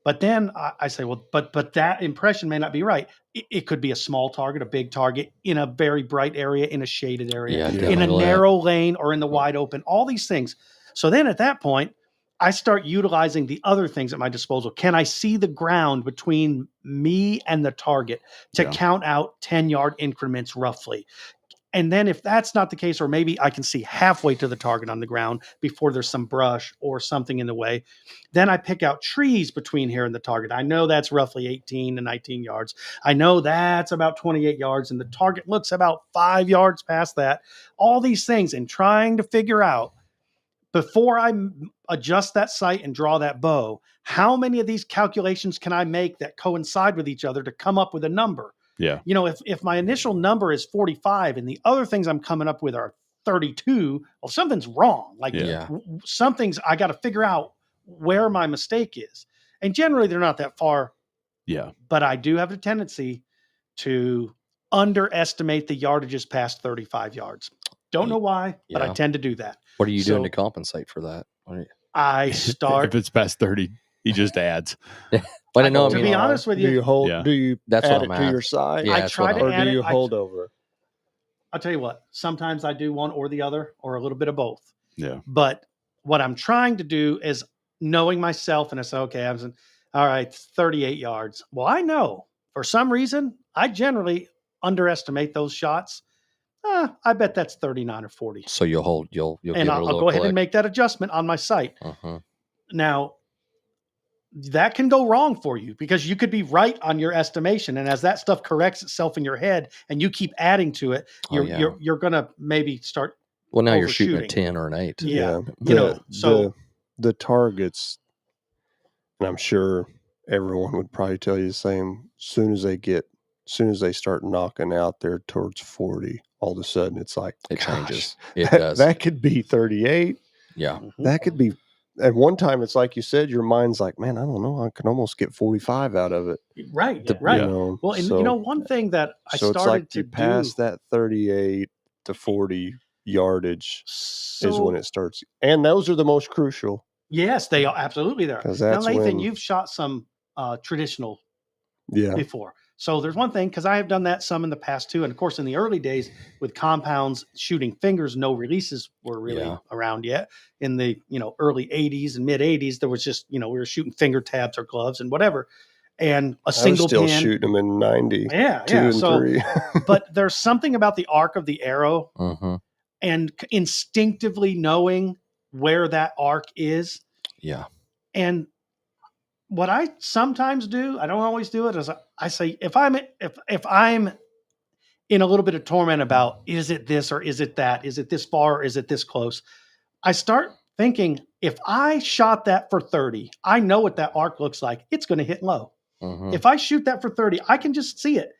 But then I say, well, but that impression may not be right. It could be a small target, a big target in a very bright area, in a shaded area, in a narrow lane, or in the wide open, all these things. So then at that point, I start utilizing the other things at my disposal. Can I see the ground between me and the target to count out 10-yard increments roughly? And then if that's not the case, or maybe I can see halfway to the target on the ground before there's some brush or something in the way, then I pick out trees between here and the target. I know that's roughly 18 to 19 yards. I know that's about 28 yards, and the target looks about 5 yards past that. All these things, and trying to figure out, before I adjust that sight and draw that bow, how many of these calculations can I make that coincide with each other to come up with a number? Yeah. If my initial number is 45 and the other things I'm coming up with are 32, well, something's wrong. Like some things I got to figure out where my mistake is. And generally they're not that far. Yeah. But I do have a tendency to underestimate the yardages past 35 yards. Don't know why, but I tend to do that. What are you doing to compensate for that? I start. If it's past 30, he just adds. But I know, to be honest with you, do you hold? Yeah. Do you That's add what it I'm to your side? Yeah, I that's try what to Or add do it. you hold over? I'll tell you what. Sometimes I do one or the other, or a little bit of both. Yeah. But what I'm trying to do is knowing myself, and I say, okay, all right, 38 yards. Well, I know for some reason I generally underestimate those shots. I bet that's 39 or 40. So you'll and give it a I'll little go ahead click. and make that adjustment on my sight. Uh-huh. Now, that can go wrong for you because you could be right on your estimation, and as that stuff corrects itself in your head, and you keep adding to it, you're gonna maybe start. Well, now you're shooting a overshooting. 10 or an 8. Yeah. The targets, and I'm sure everyone would probably tell you the same. Soon as they start knocking out there towards 40, all of a sudden it's like It changes. It that, does. That could be 38. Yeah. That could be. At one time, it's like you said, your mind's like, man, I don't know, I can almost get 45 out of it. Right. You know, Well, and so, one thing that I so started it's like to you pass that 38 to 40 yardage is when it starts, and those are the most crucial. Yes, they are absolutely there. 'Cause Now, that's Nathan, when- you've shot some traditional Yeah. before. So there's one thing, because I have done that some in the past too. And of course, in the early days with compounds, shooting fingers, no releases were really around yet. In the early 80s and mid 80s, there was just, we were shooting finger tabs or gloves and whatever. And a single still pan. shooting them in 90. Yeah. And 3. But there's something about the arc of the arrow and instinctively knowing where that arc is. Yeah. And what I sometimes do, I don't always do it, is I say, if I'm in a little bit of torment about, is it this or is it that? Is it this far or is it this close? I start thinking, if I shot that for 30, I know what that arc looks like. It's going to hit low. If I shoot that for 30, I can just see it.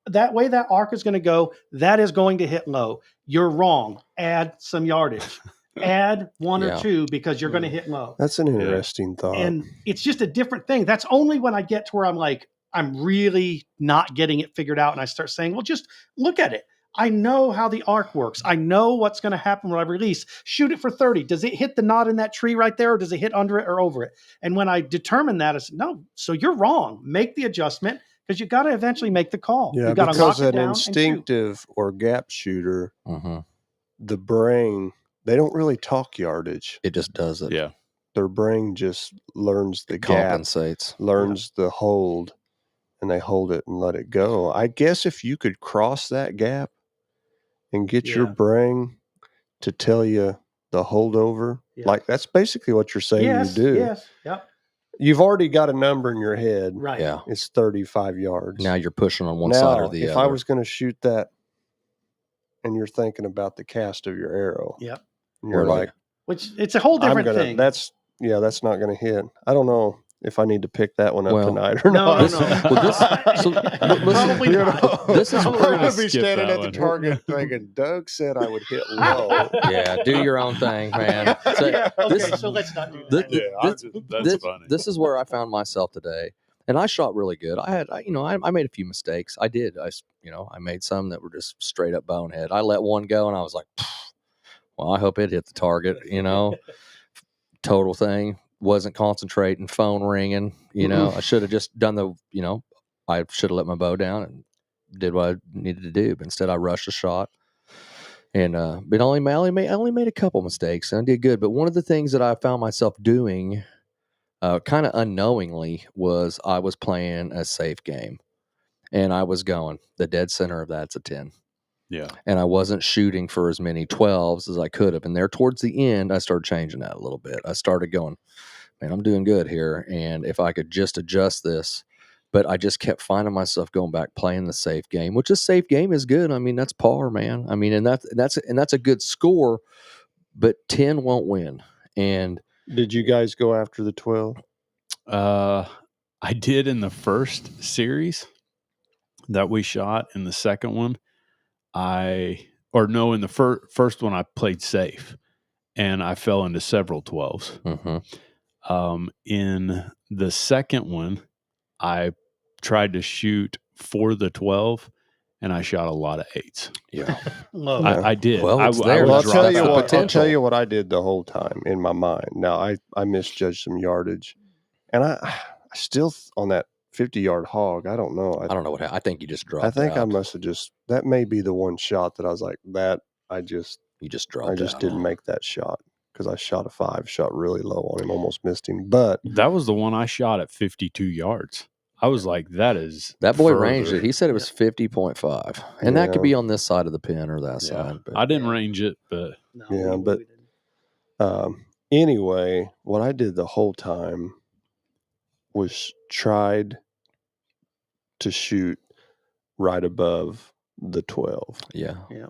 That way that arc is going to go, that is going to hit low. You're wrong. Add some yardage. Add 1 or 2 because you're going to hit low. That's an interesting thought. And it's just a different thing. That's only when I get to where I'm like, I'm really not getting it figured out. And I start saying, well, just look at it. I know how the arc works. I know what's going to happen when I release. Shoot it for 30. Does it hit the knot in that tree right there, or does it hit under it or over it? And when I determine that, I said, no, so you're wrong. Make the adjustment, because you got to eventually make the call. Yeah, you got to because lock it an down and shoot. instinctive or gap shooter, Mm-hmm. the brain, they don't really talk yardage. It just does it. Yeah. Their brain just learns the It gap, compensates. learns the hold, and they hold it and let it go. I guess if you could cross that gap and get your Yeah. brain to tell you the holdover, Yeah. like that's basically what you're saying Yes, you do. yes, yep, You've already got a number in your head. right. Yeah. It's 35 yards. Now you're pushing on one Now, side or the if other. I was going to shoot that and you're thinking about the cast of your arrow, Yep. and you're Where do like, Which it's a whole different thing. that's not going to hit. I don't know if I need to pick that one up Well, tonight or no, not. no, no. Well, this- so, listen, Probably You not. know, This is- I'm we're going gonna to be skip standing that at the one. target thinking, Doug said I would hit low. yeah, do your own thing, man. So Yeah, okay, this- so let's not do that. That's funny. This is where I found myself today, and I shot really good. I made a few mistakes. I did. I made some that were just straight up bonehead. I let one go, and I was like, well, I hope it hit the target. Total thing. Wasn't concentrating. Phone ringing. I should have just done I should have let my bow down and did what I needed to do. But instead, I rushed the shot. And but I only made a couple mistakes, and I did good. But one of the things that I found myself doing, kind of unknowingly, was I was playing a safe game, and I was going the dead center of that's a 10, Yeah. and I wasn't shooting for as many 12s as I could have. And there towards the end, I started changing that a little bit. I started going, man, I'm doing good here, and if I could just adjust this. But I just kept finding myself going back playing the safe game, which a safe game is good. I mean, that's par, man. I mean, and that's a good score, but 10 won't win. And Did you guys go after the 12? I did in the first series that we shot. In the second one, in the first one, I played safe, and I fell into several 12s. mhm. In the second one, I tried to shoot for the 12, and I shot a lot of 8s. Yeah, Low. I did. Well, I, it's I there. would Well, I'll That's tell drop you the out. what. I'll potential. tell you what I did the whole time in my mind. Now I misjudged some yardage, and I still on that 50-yard hog. I don't know. I don't know what happened. I think you just dropped. I think I out. must have just. That may be the one shot that I was like that. You just I dropped. just out. didn't make that shot because I shot a 5, shot really low on him, almost missed him. But That was the one I shot at 52 yards. I was like, that is That boy further. ranged it. He said it was 50.5, and that could Yeah. be on this side of the pin or that Yeah. side. But I didn't range it, but No, Yeah, we but- didn't. anyway, what I did the whole time was tried to shoot right above the 12. yeah, Yeah.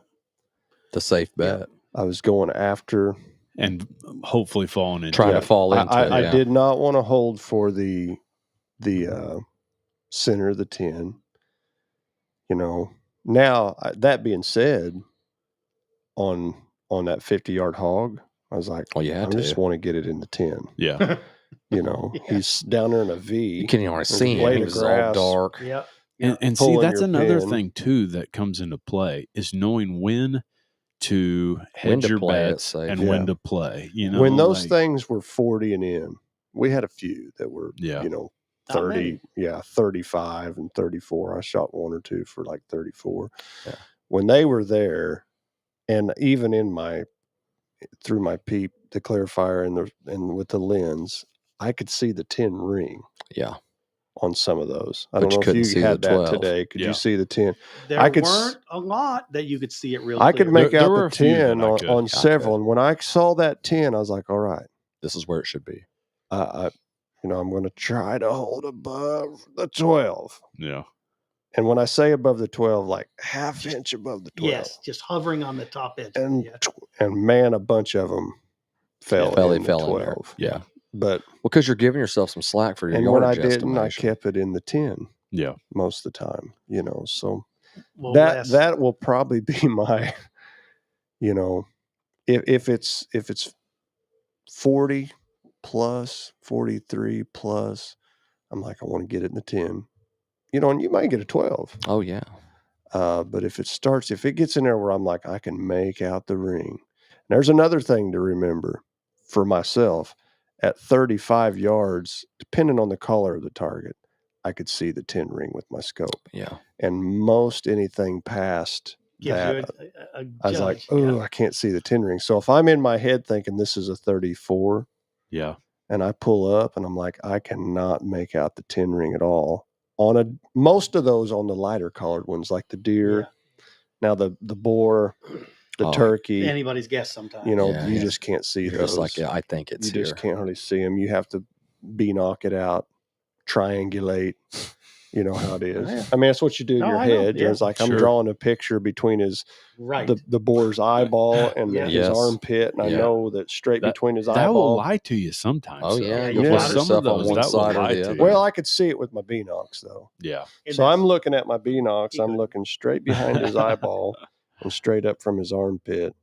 the safe bet. I was going after. and hopefully falling into Trying it. to fall into it. I yeah. did not want to hold for the center of the 10. Now that being said, on that 50-yard hog, I was like, Well, you I had just to. want to get it in the 10. Yeah. Yeah. He's down there in a V. You couldn't even There's a see him. blade He of was all grass. dark. Yep. And see, Pulling that's your another pin. thing too that comes into play is knowing when to When hedge to your play it bets safe. and Yeah. when to play. When those like- things were 40 and in, we had a few that were, Yeah. 30, 35 and 34. I shot one or two for like 34. Yeah. When they were there, and even through my peep, the clarifier and with the lens, I could see the 10 ring Yeah. on some of those. I But don't you know if couldn't you see had the that 12. today. Could Yeah. you see the 10? There I could weren't a lot that you could see it real I could clear. make There out were the a few that 10 I on, could. on I several. could. And when I saw that 10, I was like, all right, This is where it should be. I'm going to try to hold above the 12. Yeah. And when I say above the 12, like half inch above the 12. Yes, just hovering on the top edge. And Yeah. and man, a bunch of them fell Fell in the in 12. there. Yeah. But Well, because you're giving yourself some slack for your and when I yardage didn't, I estimation. kept it in the 10 Yeah. most of the time. So Well, that Les, will probably be my, if it's 40 plus, 43 plus, I'm like, I want to get it in the 10. And you might get a 12. Oh yeah. But if it gets in there where I'm like, I can make out the ring. And there's another thing to remember for myself. At 35 yards, depending on the color of the target, I could see the 10 ring with my scope. Yeah. And most anything past Gives that, you a I was like, judge. oh, I can't see the 10 ring. So if I'm in my head thinking this is a 34, Yeah. and I pull up and I'm like, I cannot make out the 10 ring at all. Most of those on the lighter colored ones, like the deer. Yeah. Now the boar, the Oh, turkey, Anybody's guess sometimes. you know, Yeah, you yeah. just can't see You're those. just like, yeah, I think it's you here. just can't hardly see them. You have to knock it out, triangulate. You know how it is. Yeah. I mean, that's what you do in No, your I know. head. Yeah. It's like I'm Sure. drawing a picture between Right. the boar's eyeball and Yeah. his Yes. armpit, and I Yeah. know that straight That- between his That eyeball. will lie to you sometimes. Oh though. yeah, Yeah, you'll you put got it. yourself Some of on those, one that will side or lie the to other. you. Well, I could see it with my Beanox though. Yeah. So I'm looking at my Beanox. You I'm could. looking straight behind his eyeball, and straight up from his armpit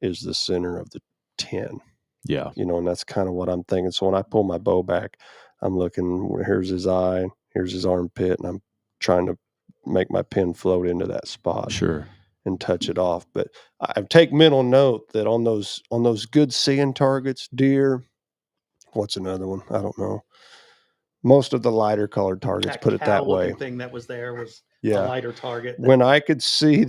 is the center of the 10. Yeah. You know, and that's kind of what I'm thinking. So when I pull my bow back, I'm looking. Here's his eye. Here's his armpit, and I'm trying to make my pin float into that spot Sure. and touch it off. But I take mental note that on those good seeing targets, deer. What's another one? I don't know. Most of the lighter colored targets, That put it that way. cow-looking thing that was there was Yeah. a lighter target. When I could see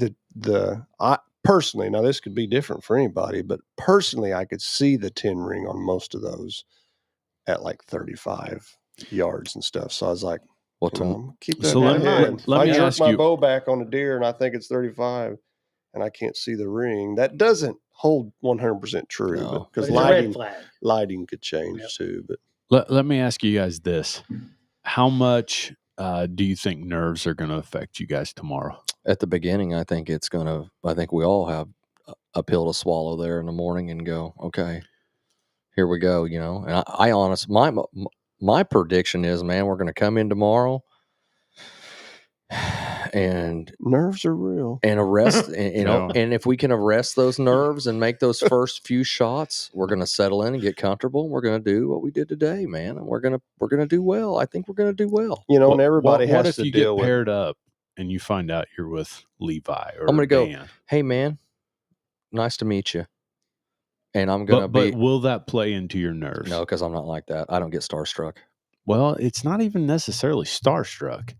I personally, now this could be different for anybody, but personally, I could see the 10 ring on most of those at like 35 yards and stuff. So I was like, Well, you know, I'm gonna keep that So in let my me- head. let If me I jerk ask my you- bow back on a deer and I think it's 35 and I can't see the ring, that doesn't hold 100% true. No. but Because it's a red flag. lighting could change Yep. too. But Let me ask you guys this. How much do you think nerves are going to affect you guys tomorrow? at the beginning, I think we all have a pill to swallow there in the morning and go, okay, here we go, you know. And I honest, my prediction is, man, we're going to come in tomorrow and nerves are real. arrest, you know, Yeah. and if we can arrest those nerves and make those first few shots, we're going to settle in and get comfortable. And we're going to do what we did today, man. And we're going to do well. I think we're going to do well. You know, What- and everybody what has if to you deal get with. paired up and you find out you're with Levi or I'm gonna go, Dan? Hey, man, nice to meet you. And I'm going to But will that play into your nerves? no, because I'm not like that. I don't get starstruck. Well, it's not even necessarily starstruck.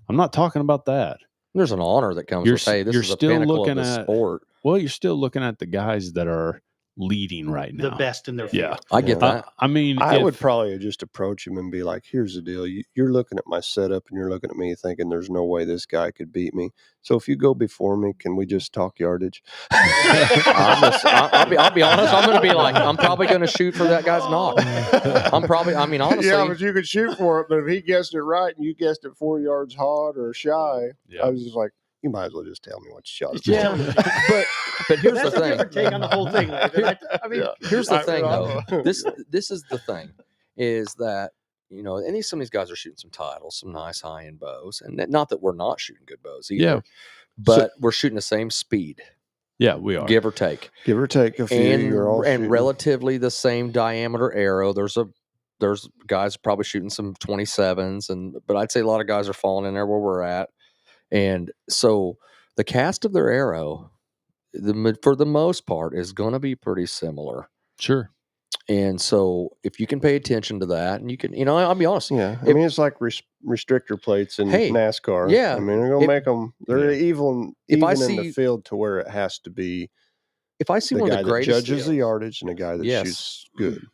I'm not talking about that. There's an honor that comes You're with, hey, this you're is the still pinnacle looking of the at- sport. Well, you're still looking at the guys that are leading right now. The best in their Yeah. field. I get Yeah. that. I mean, I if- would probably just approach him and be like, here's the deal. You're looking at my setup and you're looking at me thinking there's no way this guy could beat me. So if you go before me, can we just talk yardage? I'll be honest. I'm going to be like, I'm probably going to shoot for that guy's knock. Honestly, Yeah, but you could shoot for it. But if he guessed it right and you guessed it 4 yards hard or shy, Yeah. I was just like, you might as well just tell me what you shot. Just Yeah. tell me. but here's That's the a thing. different take on the whole thing. Nathan. I mean, Here's the I- thing, I- though. This is the thing, is that, you know, and some of these guys are shooting some titles, some nice high end bows, and not that we're not shooting good bows either. Yeah. But we're shooting the same speed, yeah, we are. give or take, Give or take a few. You're all and shooting. relatively the same diameter arrow. There's guys probably shooting some 27s, but I'd say a lot of guys are falling in there where we're at, and so the cast of their arrow, for the most part, is going to be pretty similar. Sure. And so if you can pay attention to that, and you can, you know, I'll be honest. Yeah, I If- mean, it's like restrictor plates in Hey, NASCAR. yeah, I mean, they're going to if- make them, they're Yeah. even If I in see- the field to where it has to be If I see the one guy of the that greatest, judges the yardage and the guy that Yes. shoots good.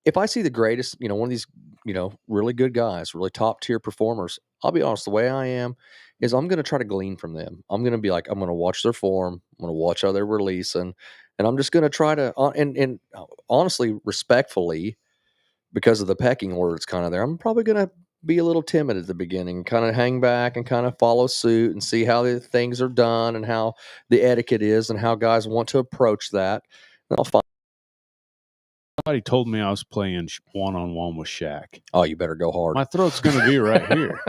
if I see the greatest, you know, one of these, you know, really good guys, really top tier performers, I'll be honest, the way I am is I'm going to try to glean from them. I'm going to be like, I'm going to watch their form. I'm going to watch how they're releasing. And I'm just going to try to, and honestly, respectfully, because of the pecking order it's kind of there, I'm probably going to be a little timid at the beginning, kind of hang back and kind of follow suit and see how the things are done and how the etiquette is and how guys want to approach that. And I'll find, Somebody told me I was playing one-on-one with Shaq. oh, you better go hard. My throat's going to be right here.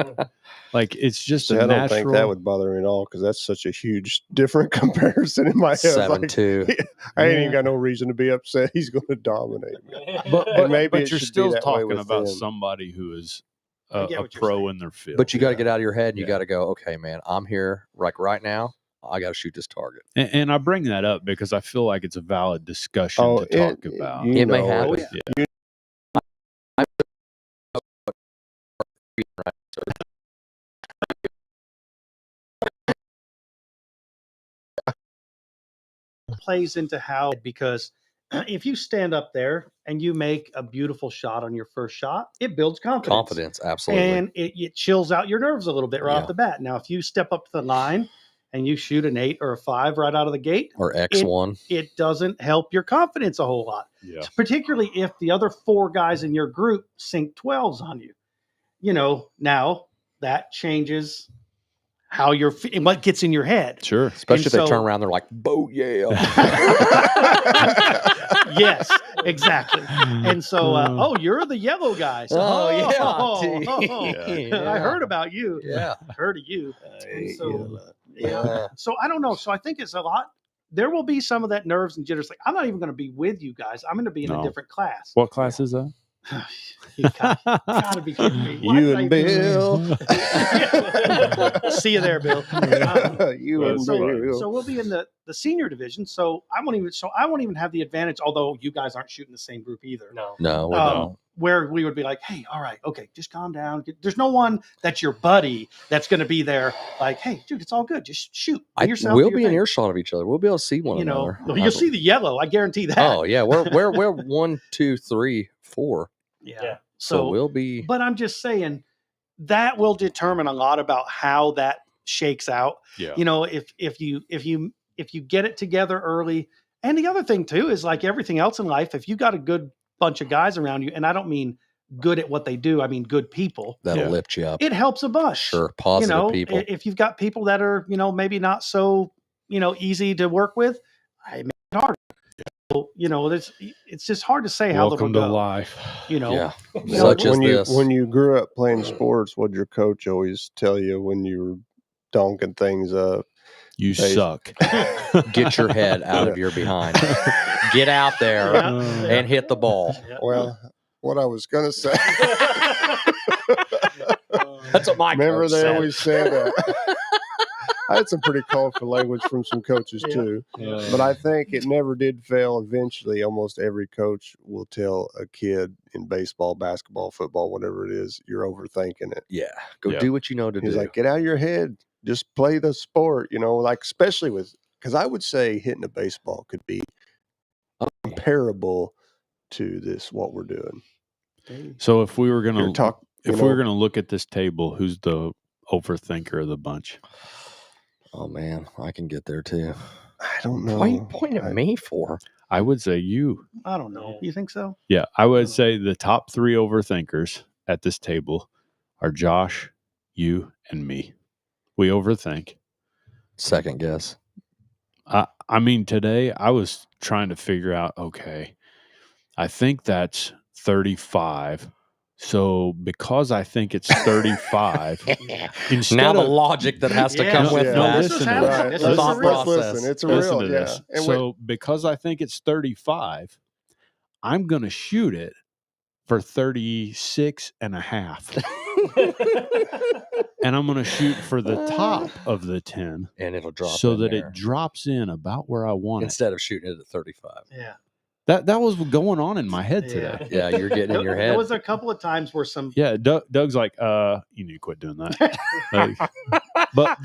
Like, it's just See, a I don't natural. think that would bother me at all because that's such a huge different comparison in my head. It's like, 7-2. I ain't even got no reason to be upset. He's going to dominate me. but and maybe but it you're should be still that way talking with about them. somebody who is I get a what you're pro saying. in their field. But you got to get out of your head. And You Yeah. got to go, okay, man, I'm here like right now. I got to shoot this target. And I bring that up because I feel like it's a valid discussion to talk about. It may happen. Oh, yeah. Yeah. Plays into how, because if you stand up there and you make a beautiful shot on your first shot, it builds confidence. Absolutely. And it chills out your nerves a little bit right Yeah. off the bat. Now, if you step up to the line and you shoot an 8 or a 5 right out of the gate, or X1. it doesn't help your confidence a whole lot. Yeah. Particularly if the other 4 guys in your group sink 12s on you. Now that changes how you're and what gets in your head. Sure. Especially if they so- turn around, they're like, "Boat, yeah." Yes, exactly. And so, you're the yellow guy. So, Yeah. I heard about you. Yeah. I heard of you. And so, Yeah. So I don't know. So I think it's a lot. There will be some of that nerves and jitters. Like, I'm not even going to be with you guys. I'm going to be in a No. different class. What class is that? You gotta be kidding me. Why You did and I do Bill. this? See you there, Bill. You and so, Bill. so we'll be in the senior division. So I won't even have the advantage, although you guys aren't shooting the same group either. No. No, we Um, don't. Where we would be like, hey, all right, okay, just calm down. There's no one that's your buddy that's going to be there. Like, hey, dude, it's all good. Just shoot. Be yourself. We'll do your be in thing. earshot of each other. We'll be able to see one another. You'll see the yellow. I guarantee that. Oh yeah, we're 1, 2, 3, 4. Yeah. So we'll be. But I'm just saying that will determine a lot about how that shakes out. Yeah. If you get it together early, and the other thing too is like everything else in life, if you got a good bunch of guys around you, and I don't mean good at what they do, I mean good people, That'll Yeah. lift you up. it helps a bunch. Sure, positive people. If you've got people that are maybe not so easy to work with, I make it harder. So, it's just hard to say how Welcome they'll to go. life. Yeah, know, such as when you this. when you grew up playing sports, what did your coach always tell you when you were donking things up? You Hey. suck. Get your head out of your behind. Get out there Yeah. and hit the ball. Yeah. Well, what I was gonna say. That's what my Remember, coach they said. always said. I had some pretty colorful language from some coaches Yeah. too, but I think it never did fail. Eventually, almost every coach will tell a kid in baseball, basketball, football, whatever it is, you're overthinking it. Yeah, go Yeah. do what you know to He's do. like, get out of your head, just play the sport. Like especially because I would say hitting a baseball could be comparable to what we're doing. So if we were You're gonna you if we were know, gonna look at this table, who's the overthinker of the bunch? Oh man, I can get there too. I don't know. Why are you pointing at me for? I would say you. I don't know. You think so? Yeah, I would say the top 3 overthinkers at this table are Josh, you, and me. We overthink. Second guess. I mean, today I was trying to figure out, okay, I think that's 35. So because I think it's 35, instead Now the of, logic that has to Yeah. come No, with yeah. that. This is Listen to happening. Right. This The is thought a real- process. Listen, it's a listen real, to yeah. this. And So because I think it's 35, I'm going to shoot it for 36 and a half. And I'm going to shoot for the top of the 10 And it'll drop so in that there. it drops in about where I want it. Instead of shooting it at 35. Yeah. That was going on in my head today. Yeah, you're getting in your There head. was a couple of times where some Yeah, Doug's like, you need to quit doing that. But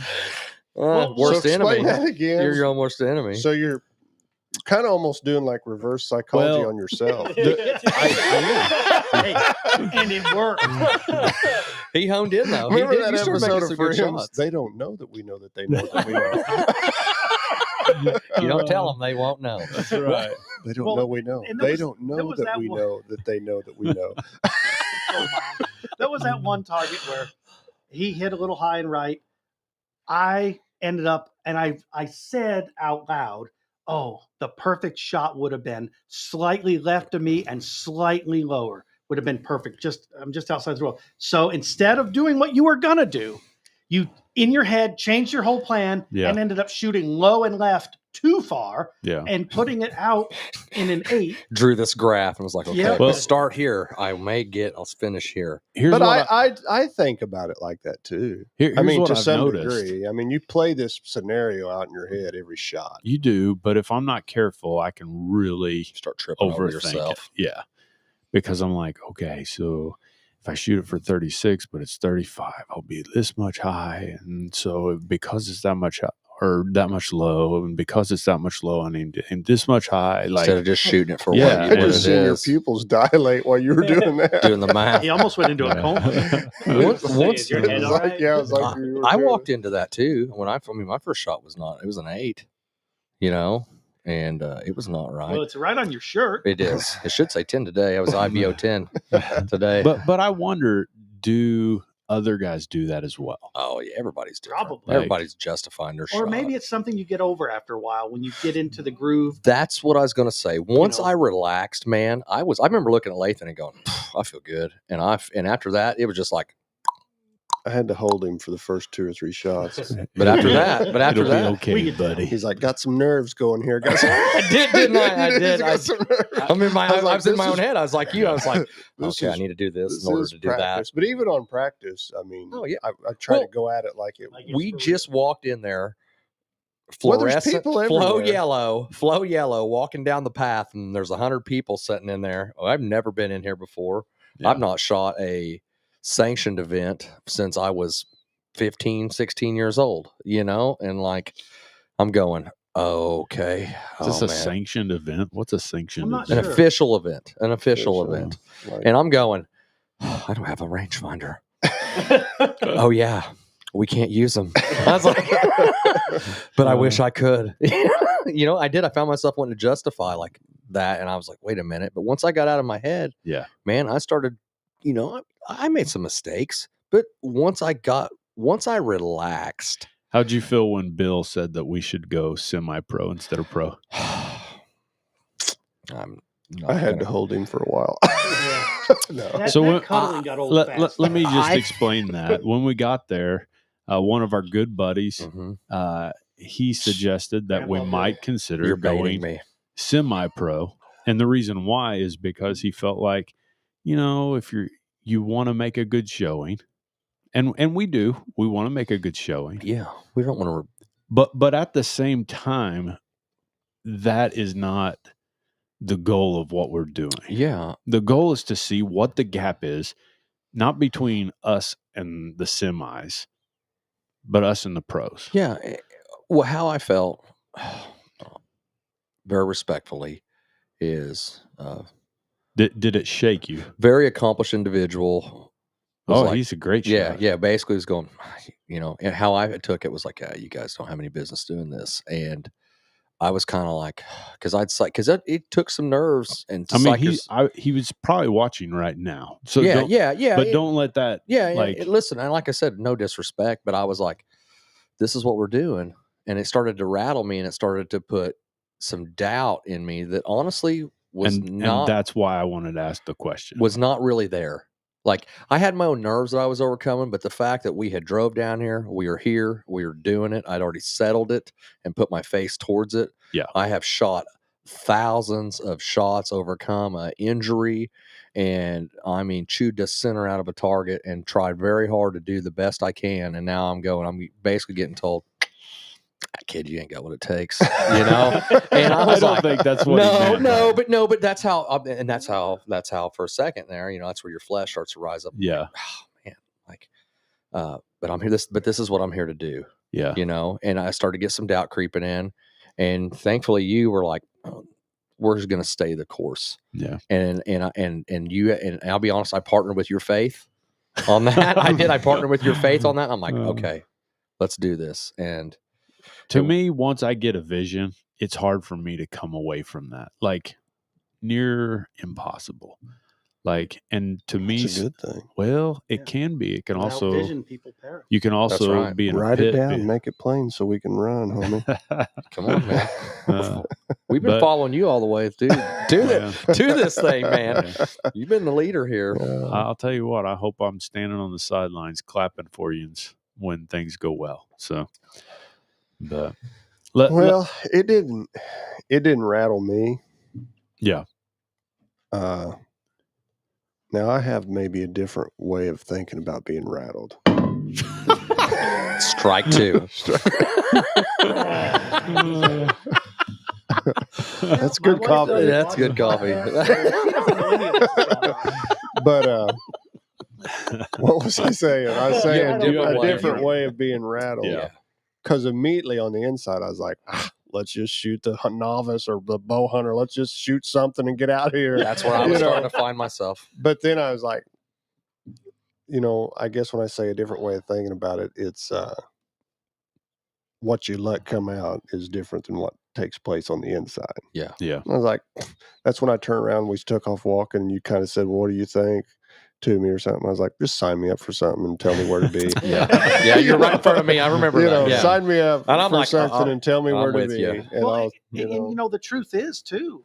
Worst so explain enemy. that again. You're your own worst enemy. So you're kind of almost doing like reverse psychology Well, on yourself. Hey, and it worked. He honed in though. Remember He did. that You started episode making of some good Friends? shots. They don't know that we know that they know that we know. You don't tell them, they won't know. That's right. They don't Well, know we know. and there They was- don't there know was that that we one- know that they know that we know. There was that one target where he hit a little high and right. I ended up, and I said out loud, oh, the perfect shot would have been slightly left of me and slightly lower. Would have been perfect. I'm just outside the row. So instead of doing what you were gonna do, you in your head changed your whole plan Yeah. and ended up shooting low and left too far Yeah. and putting it out in an 8. Drew this graph and was like, okay, Yeah. if I start here, I'll finish here. Here's But what I think about it like that too. here's I mean, what to I've some noticed. degree. I mean, you play this scenario out in your head every shot. You do, but if I'm not careful, I can really Start tripping over overthink it. yourself. Yeah. Because I'm like, okay, so if I shoot it for 36, but it's 35, I'll be this much high. And so because it's that much or that much low, and because it's that much low, I need to aim this much high. Like, Instead of just shooting it for Yeah, I what just it seen your is, pupils dilate while you were doing that. doing the math. He almost went into a Yeah. coma. Once Is your head It was all like, right? yeah, it was like you were I doing walked it. into that too. My first shot was an 8, and it was not right. Well, it's right on your shirt. It is. It should say 10 today. I was IBO 10 today. but I wonder, do other guys do that as well? Oh yeah, everybody's different. Probably. Everybody's justifying their shot. Or maybe it's something you get over after a while when you get into the groove. That's what I was going to say. Once know. I relaxed, man, I remember looking at Lathan and going, I feel good. And after that, it was just like, I had to hold him for the first 2 or 3 shots. but after that, It'll be we okay, get down. buddy. He's like, got some nerves going here. Got some... I did, didn't I? I did. Got some nerves. I mean, I was in this my own is- head. I was like you. I was like, this okay, I is- need to do this This in order is to do practice. But even on practice, I mean, Oh, yeah. I try Well, to go at it like it. Like that. We for just walked in there, Well, there's fluorescent, people flow everywhere. yellow, walking down the path, and there's 100 people sitting in there. Oh, I've never been in here before. Yeah. I've not shot a sanctioned event since I was 15, 16 years old, and like I'm going, oh, okay. Is this Oh, a man. sanctioned event? What's a sanctioned I'm not event? An official event, an official Official. event. Like, And I'm going, I don't have a rangefinder. Oh, yeah. We can't use them. I was like, but I wish I could. I did. I found myself wanting to justify like that. And I was like, wait a minute. But once I got out of my head, Yeah. man, I started, I made some mistakes. But once I relaxed, How'd you feel when Bill said that we should go semi-pro instead of pro? I'm not I had gonna- to hold him for a while. No. That, So that when- cuddling got old Let fast. me just I- explain that. When we got there, one of our good buddies, Mhm. he suggested that we Grandpa might Bill. consider You're baiting going me. semi-pro. And the reason why is because he felt like, if you want to make a good showing, and we want to make a good showing, Yeah. We don't want to. but at the same time, that is not the goal of what we're doing. Yeah. The goal is to see what the gap is, not between us and the semis, but us and the pros. Yeah. Well, how I felt, very respectfully, is Did it shake you? very accomplished individual. was Oh, like- he's a great yeah, shot. yeah. Basically, was going, and how I took it was like, you guys don't have any business doing this, and I was kind of like, because it took some nerves and I mean, he was probably watching right now. So yeah, don't, yeah. but don't let that. Yeah, like- listen, and like I said, no disrespect, but I was like, this is what we're doing. And it started to rattle me and it started to put some doubt in me that honestly And that's why I wanted to ask the question. was not really there. Like I had my own nerves that I was overcoming, but the fact that we had drove down here, we were doing it. I'd already settled it and put my face towards it. Yeah. I have shot thousands of shots, overcome an injury, and chewed the center out of a target and tried very hard to do the best I can. And now I'm basically getting told, kid, you ain't got what it takes, And I was don't like, think that's what he meant. but that's how, and that's how for a second there, that's where your flesh starts to rise up. Yeah. Oh man, but I'm here. But this is what I'm here to do, Yeah. And I started to get some doubt creeping in, and thankfully you were like, oh, we're just going to stay the course. Yeah. And you, and I'll be honest, I partnered with your faith on that. I did. I partnered with your faith on that. I'm like, okay, let's do this. And To me, once I get a vision, it's hard for me to come away from that. Like near impossible. Like, and to me, It's a good thing. well, it Yeah. can be. It can Without also, vision, people perish. you can also right. be in a Write it pit. down and make it plain so we can run, homie. come on, man. Uh, We've been But- following you all the way through Yeah. to this thing, man. Yeah. You've been the leader here. I'll tell you what, I hope I'm standing on the sidelines clapping for you when things go well. So, but Well, it didn't rattle me. Yeah. Now I have maybe a different way of thinking about being rattled. Strike two. That's good coffee. That's good coffee. But what was I saying? I was saying Yeah, a different way of being rattled. Yeah. Because immediately on the inside, I was like, let's just shoot the novice or the bow hunter. Let's just shoot something and get out of here. That's where I was starting to find myself. But then I was like, I guess when I say a different way of thinking about it, it's what you let come out is different than what takes place on the inside. Yeah. Yeah. I was like, that's when I turned around and we took off walking and you kind of said, well, what do you think to me or something? I was like, just sign me up for something and tell me where to be. Yeah, you're right in front of me. I remember that. Yeah. Sign me up And I'm for like, something and tell me I'm where to with be. you. And Well, I'll, the truth is too,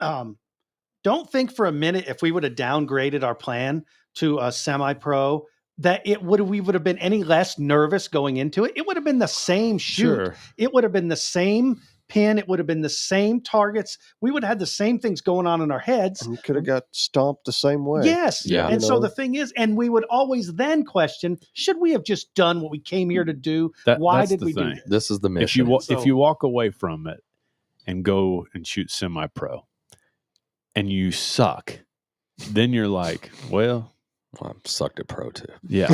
don't think for a minute if we would have downgraded our plan to a semi-pro that we would have been any less nervous going into it. It would have been the same shoot. Sure. It would have been the same pin. It would have been the same targets. We would have had the same things going on in our heads. and you could have got stomped the same way. Yes. Yeah. And so the thing is, and we would always then question, should we have just done what we came here to do? Why that's did the we thing. do this? This is the If mission. if you walk away from it and go and shoot semi-pro and you suck, then you're like, well, I'm sucked at pro too. yeah.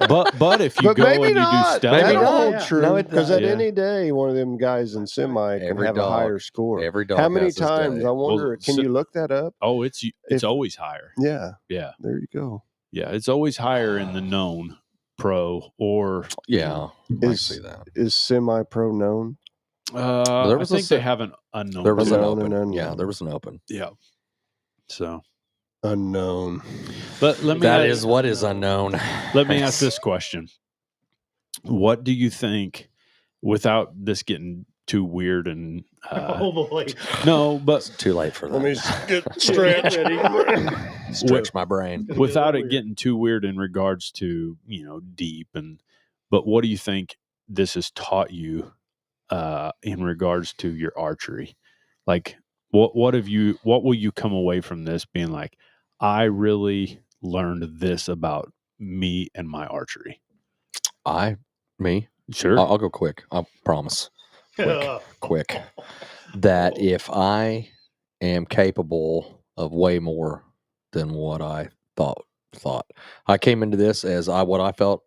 but if you But go maybe and you not. do That Maybe don't not. hold Yeah. true. No, it Because at doesn't. any day, one of them guys in semi can Every have dog- a higher score. Every dog. How many has his times? day. I wonder. Well, Can so- you look that up? Oh, it's If- always higher. Yeah. Yeah. There you go. Yeah. It's always higher in the known pro or Yeah, I Is- see that. Is semi-pro known? I was a think se- they have an unknown. There was an Unknown open. and unknown. Yeah, there was an open. Yeah. So Unknown. let me That ask- is what is unknown. let me ask this question. What do you think, without this getting too weird and Oh boy. no, but It's too late for that. Let me get stretched. Stretch my brain. without it getting too weird in regards to deep but what do you think this has taught you in regards to your archery? Like what will you come away from this being like, I really learned this about me and my archery? Me. Sure. I'll go quick. I promise. Quick. That if I am capable of way more than what I thought. I came into this as what I felt.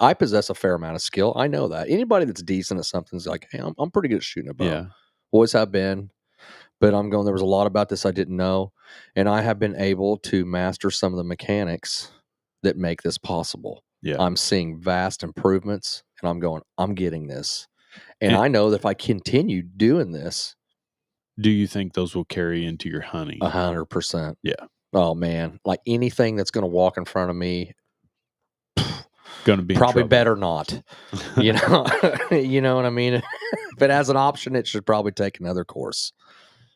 I possess a fair amount of skill. I know that anybody that's decent at something is like, hey, I'm pretty good at shooting a bow. Yeah. Always have been, but I'm going. There was a lot about this I didn't know, and I have been able to master some of the mechanics that make this possible. Yeah. I'm seeing vast improvements, and I'm going. I'm getting this, and And- I know that if I continue doing this, Do you think those will carry into your hunting? 100%. Yeah. Oh man, like anything that's going to walk in front of me, Going to be in probably trouble. better not. You know, you know what I mean. If it has an option, it should probably take another course.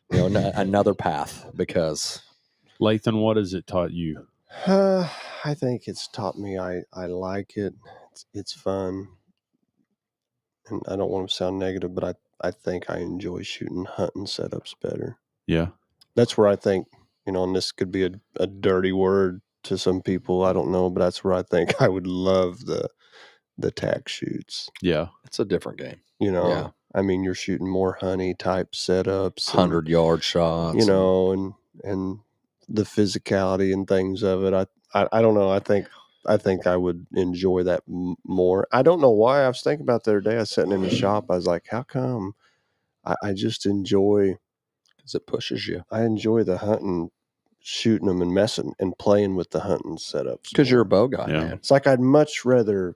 Another path, because Lathan, what has it taught you? I think it's taught me I like it. It's fun. And I don't want to sound negative, but I think I enjoy shooting hunting setups better. Yeah. That's where I think, and this could be a dirty word to some people, I don't know, but that's where I think I would love the tack shoots. Yeah. it's a different game. Yeah. I mean, you're shooting more honey type setups. and, 100-yard shots. and the physicality and things of it. I don't know. I think I would enjoy that more. I don't know why. I was thinking about the other day. I was sitting in the shop. I was like, how come? I just enjoy. because it pushes you. I enjoy the hunting, shooting them and messing and playing with the hunting setups. Because you're a more. bow guy, Yeah. man. It's like I'd much rather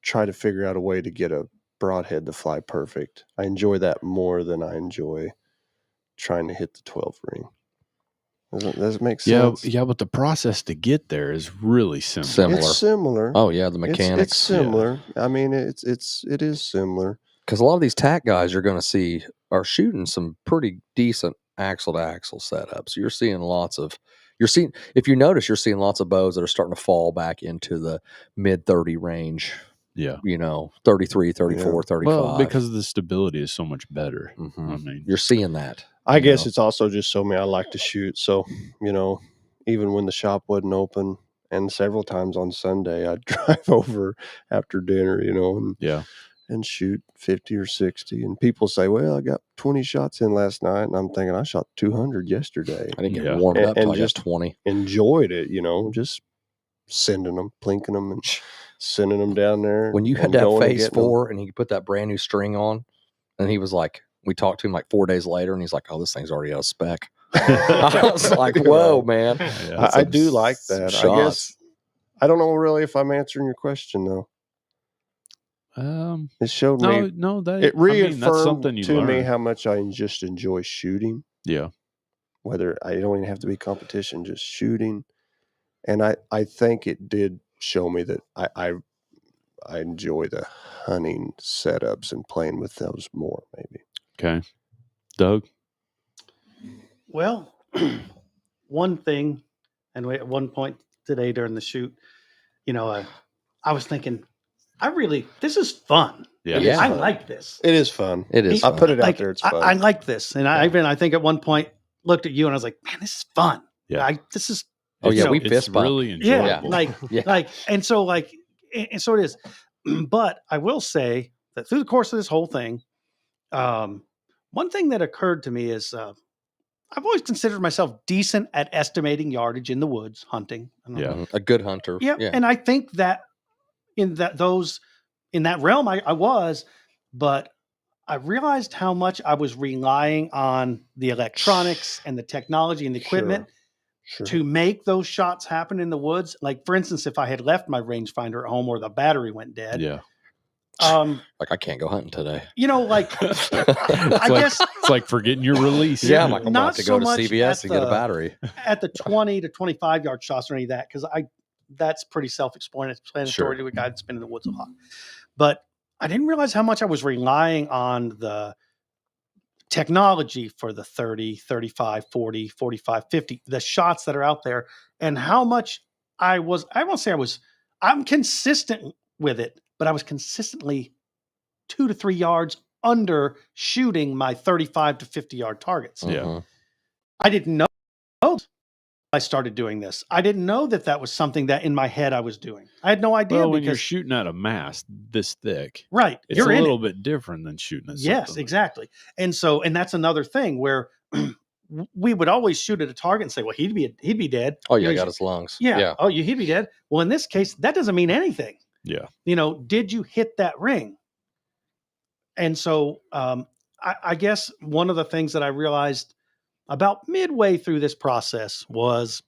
try to figure out a way to get a broadhead to fly perfect. I enjoy that more than I enjoy trying to hit the 12 ring. Does it make sense? Yeah, but the process to get there is really simple. Similar. It's similar. Oh yeah, the It's mechanics. similar. I mean, it is similar. Because a lot of these tack guys you're going to see are shooting some pretty decent axle to axle setups. You're seeing if you notice, you're seeing lots of bows that are starting to fall back into the mid 30 range. Yeah. 33, 34, 35. Well, because the stability is so much better. Mhm. I mean, You're seeing that. I guess it's also just so me. I like to shoot. So, even when the shop wasn't open and several times on Sunday, I'd drive over after dinner, yeah. and shoot 50 or 60. And people say, well, I got 20 shots in last night. And I'm thinking I shot 200 yesterday. I didn't get Yeah. warmed up And till I just got 20. Enjoyed it, just sending them, plinking them, and sending them down there. When you had and that going and phase getting 'em. 4 and he put that brand new string on, and he was like, we talked to him like 4 days later, and he's like, oh, this thing's already out of spec. I was like, whoa, man. Yeah, I do like that. Shots. I guess I don't know really if I'm answering your question though. It showed me. No, that It reaffirmed that's something you to me learn. how much I just enjoy shooting. Yeah. Whether I don't even have to be competition, just shooting. And I think it did show me that I enjoy the hunting setups and playing with those more, maybe. Okay. Doug? Well, one thing, and at one point today during the shoot, I was thinking, this is fun. Yeah. Yeah. I like this. It is fun. It is I fun. put it out there. It's fun. I like this, and I think at one point looked at you and I was like, man, this is fun. Yeah. This is. Oh, yeah, we it's fist bump. really Yeah, enjoyable. and so it is. But I will say that through the course of this whole thing, one thing that occurred to me is I've always considered myself decent at estimating yardage in the woods, hunting. Yeah. A good hunter. Yeah, and I think that in that realm I was, but I realized how much I was relying on the electronics and the technology and the equipment Sure. to make those shots happen in the woods. Like, for instance, if I had left my rangefinder at home or the battery went dead, Yeah. Like, I can't go hunting today. I guess It's like forgetting your release. Yeah, I'm like, I'm Not about to so go to much CVS at and get a the- battery. at the 20 to 25 yard shots or any of that, because that's pretty self-explanatory Sure. to a guy that's been in the woods a lot. But I didn't realize how much I was relying on the technology for the 30, 35, 40, 45, 50, the shots that are out there, and how much I won't say I'm consistent with it, but I was consistently 2 to 3 yards under shooting my 35 to 50 yard targets. Yeah. Mhm. I didn't know I started doing this. I didn't know that was something that in my head I was doing. I had no idea Well, when you're because shooting at a mass this thick, right, it's you're a in little it. bit different than shooting at Yes, something. exactly. And that's another thing where we would always shoot at a target and say, "Well, he'd be dead." Oh, yeah, You know, got his lungs. yeah. Oh, he'd be dead. Well, in this case, that doesn't mean anything. Yeah. Did you hit that ring? And so, I guess one of the things that I realized about midway through this process was,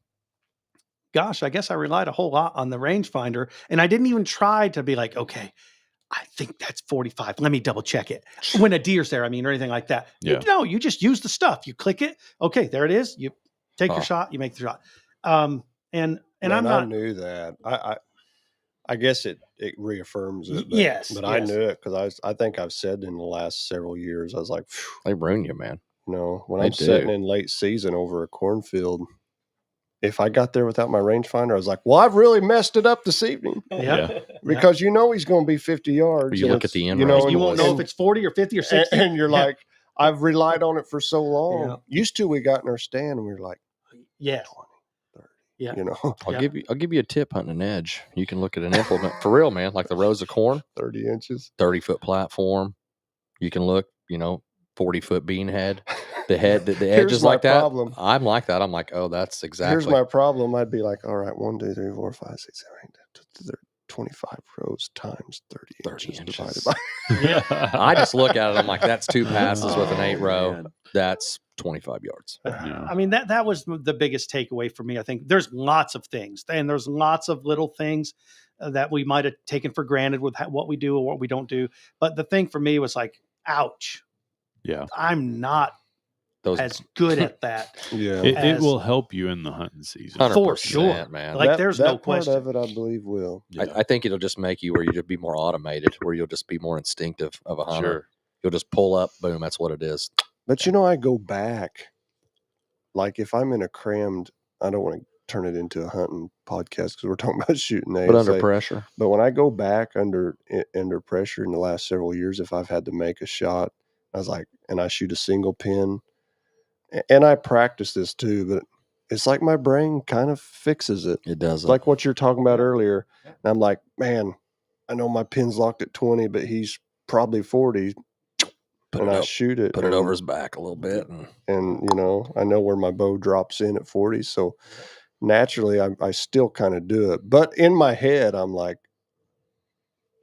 gosh, I guess I relied a whole lot on the rangefinder, and I didn't even try to be like, okay, I think that's 45. Let me double check it when a deer's there. I mean, or anything like that. Yeah. No, you just use the stuff. You click it. Okay, there it is. You take your Oh. shot. You make the shot. And Man, I'm I not. knew that. I guess it reaffirms it. But, Yes, but I yes. knew it because I think I've said in the last several years, I was like, phew, They ruin you, man. when They I'm sitting do. in late season over a cornfield, if I got there without my rangefinder, I was like, well, I've really messed it up this evening Yeah. because he's going to be 50 yards. But you and look at it's, the end you know, range and- You won't know if and- it's 40 or 50 or 60. and you're Yeah. like, I've relied on it for so long. Yeah. Used to, we got in our stand and we were like, Yeah. 30, Yeah. I'll Yeah. give you a tip hunting an edge. You can look at an implement for real, man. Like the rows of corn, 30 inches. 30-foot platform. You can look, 40-foot bean head. The head, the edge Here's is my like that. problem. I'm like that. I'm like, oh, that's exactly. Here's my problem. I'd be like, all right, 1, 2, 3, 4, 5, 6, 7, 8, 25 rows times 30 inches divided inches. by. Yeah. I just look at it. I'm like, that's 2 passes with an 8 Oh, row. man. That's 25 yards. Yeah. I mean, that was the biggest takeaway for me. I think there's lots of things, and there's lots of little things that we might have taken for granted with what we do or what we don't do. But the thing for me was like, ouch, Yeah. I'm not Those as good at that. Yeah. It As- will help you in the hunting season. 100%, for sure. man. Like, there's no that part question. of it, I believe, will. Yeah. I think it'll just make you where you'll be more automated, where you'll just be more instinctive of a hunter. Sure. You'll just pull up, boom, that's what it is. But I go back. Like if I'm in a crammed, I don't want to turn it into a hunting podcast because we're talking about shooting ASA. But under pressure. But when I go back under pressure in the last several years, if I've had to make a shot, I was like, and I shoot a single pin, and I practice this too, but it's like my brain kind of fixes it. It does. It's like what you're talking about earlier. And I'm like, man, I know my pin's locked at 20, but he's probably 40. And I shoot it. Put it over his back a little bit. And, you know, I know where my bow drops in at 40. So naturally, I still kind of do it. But in my head, I'm like,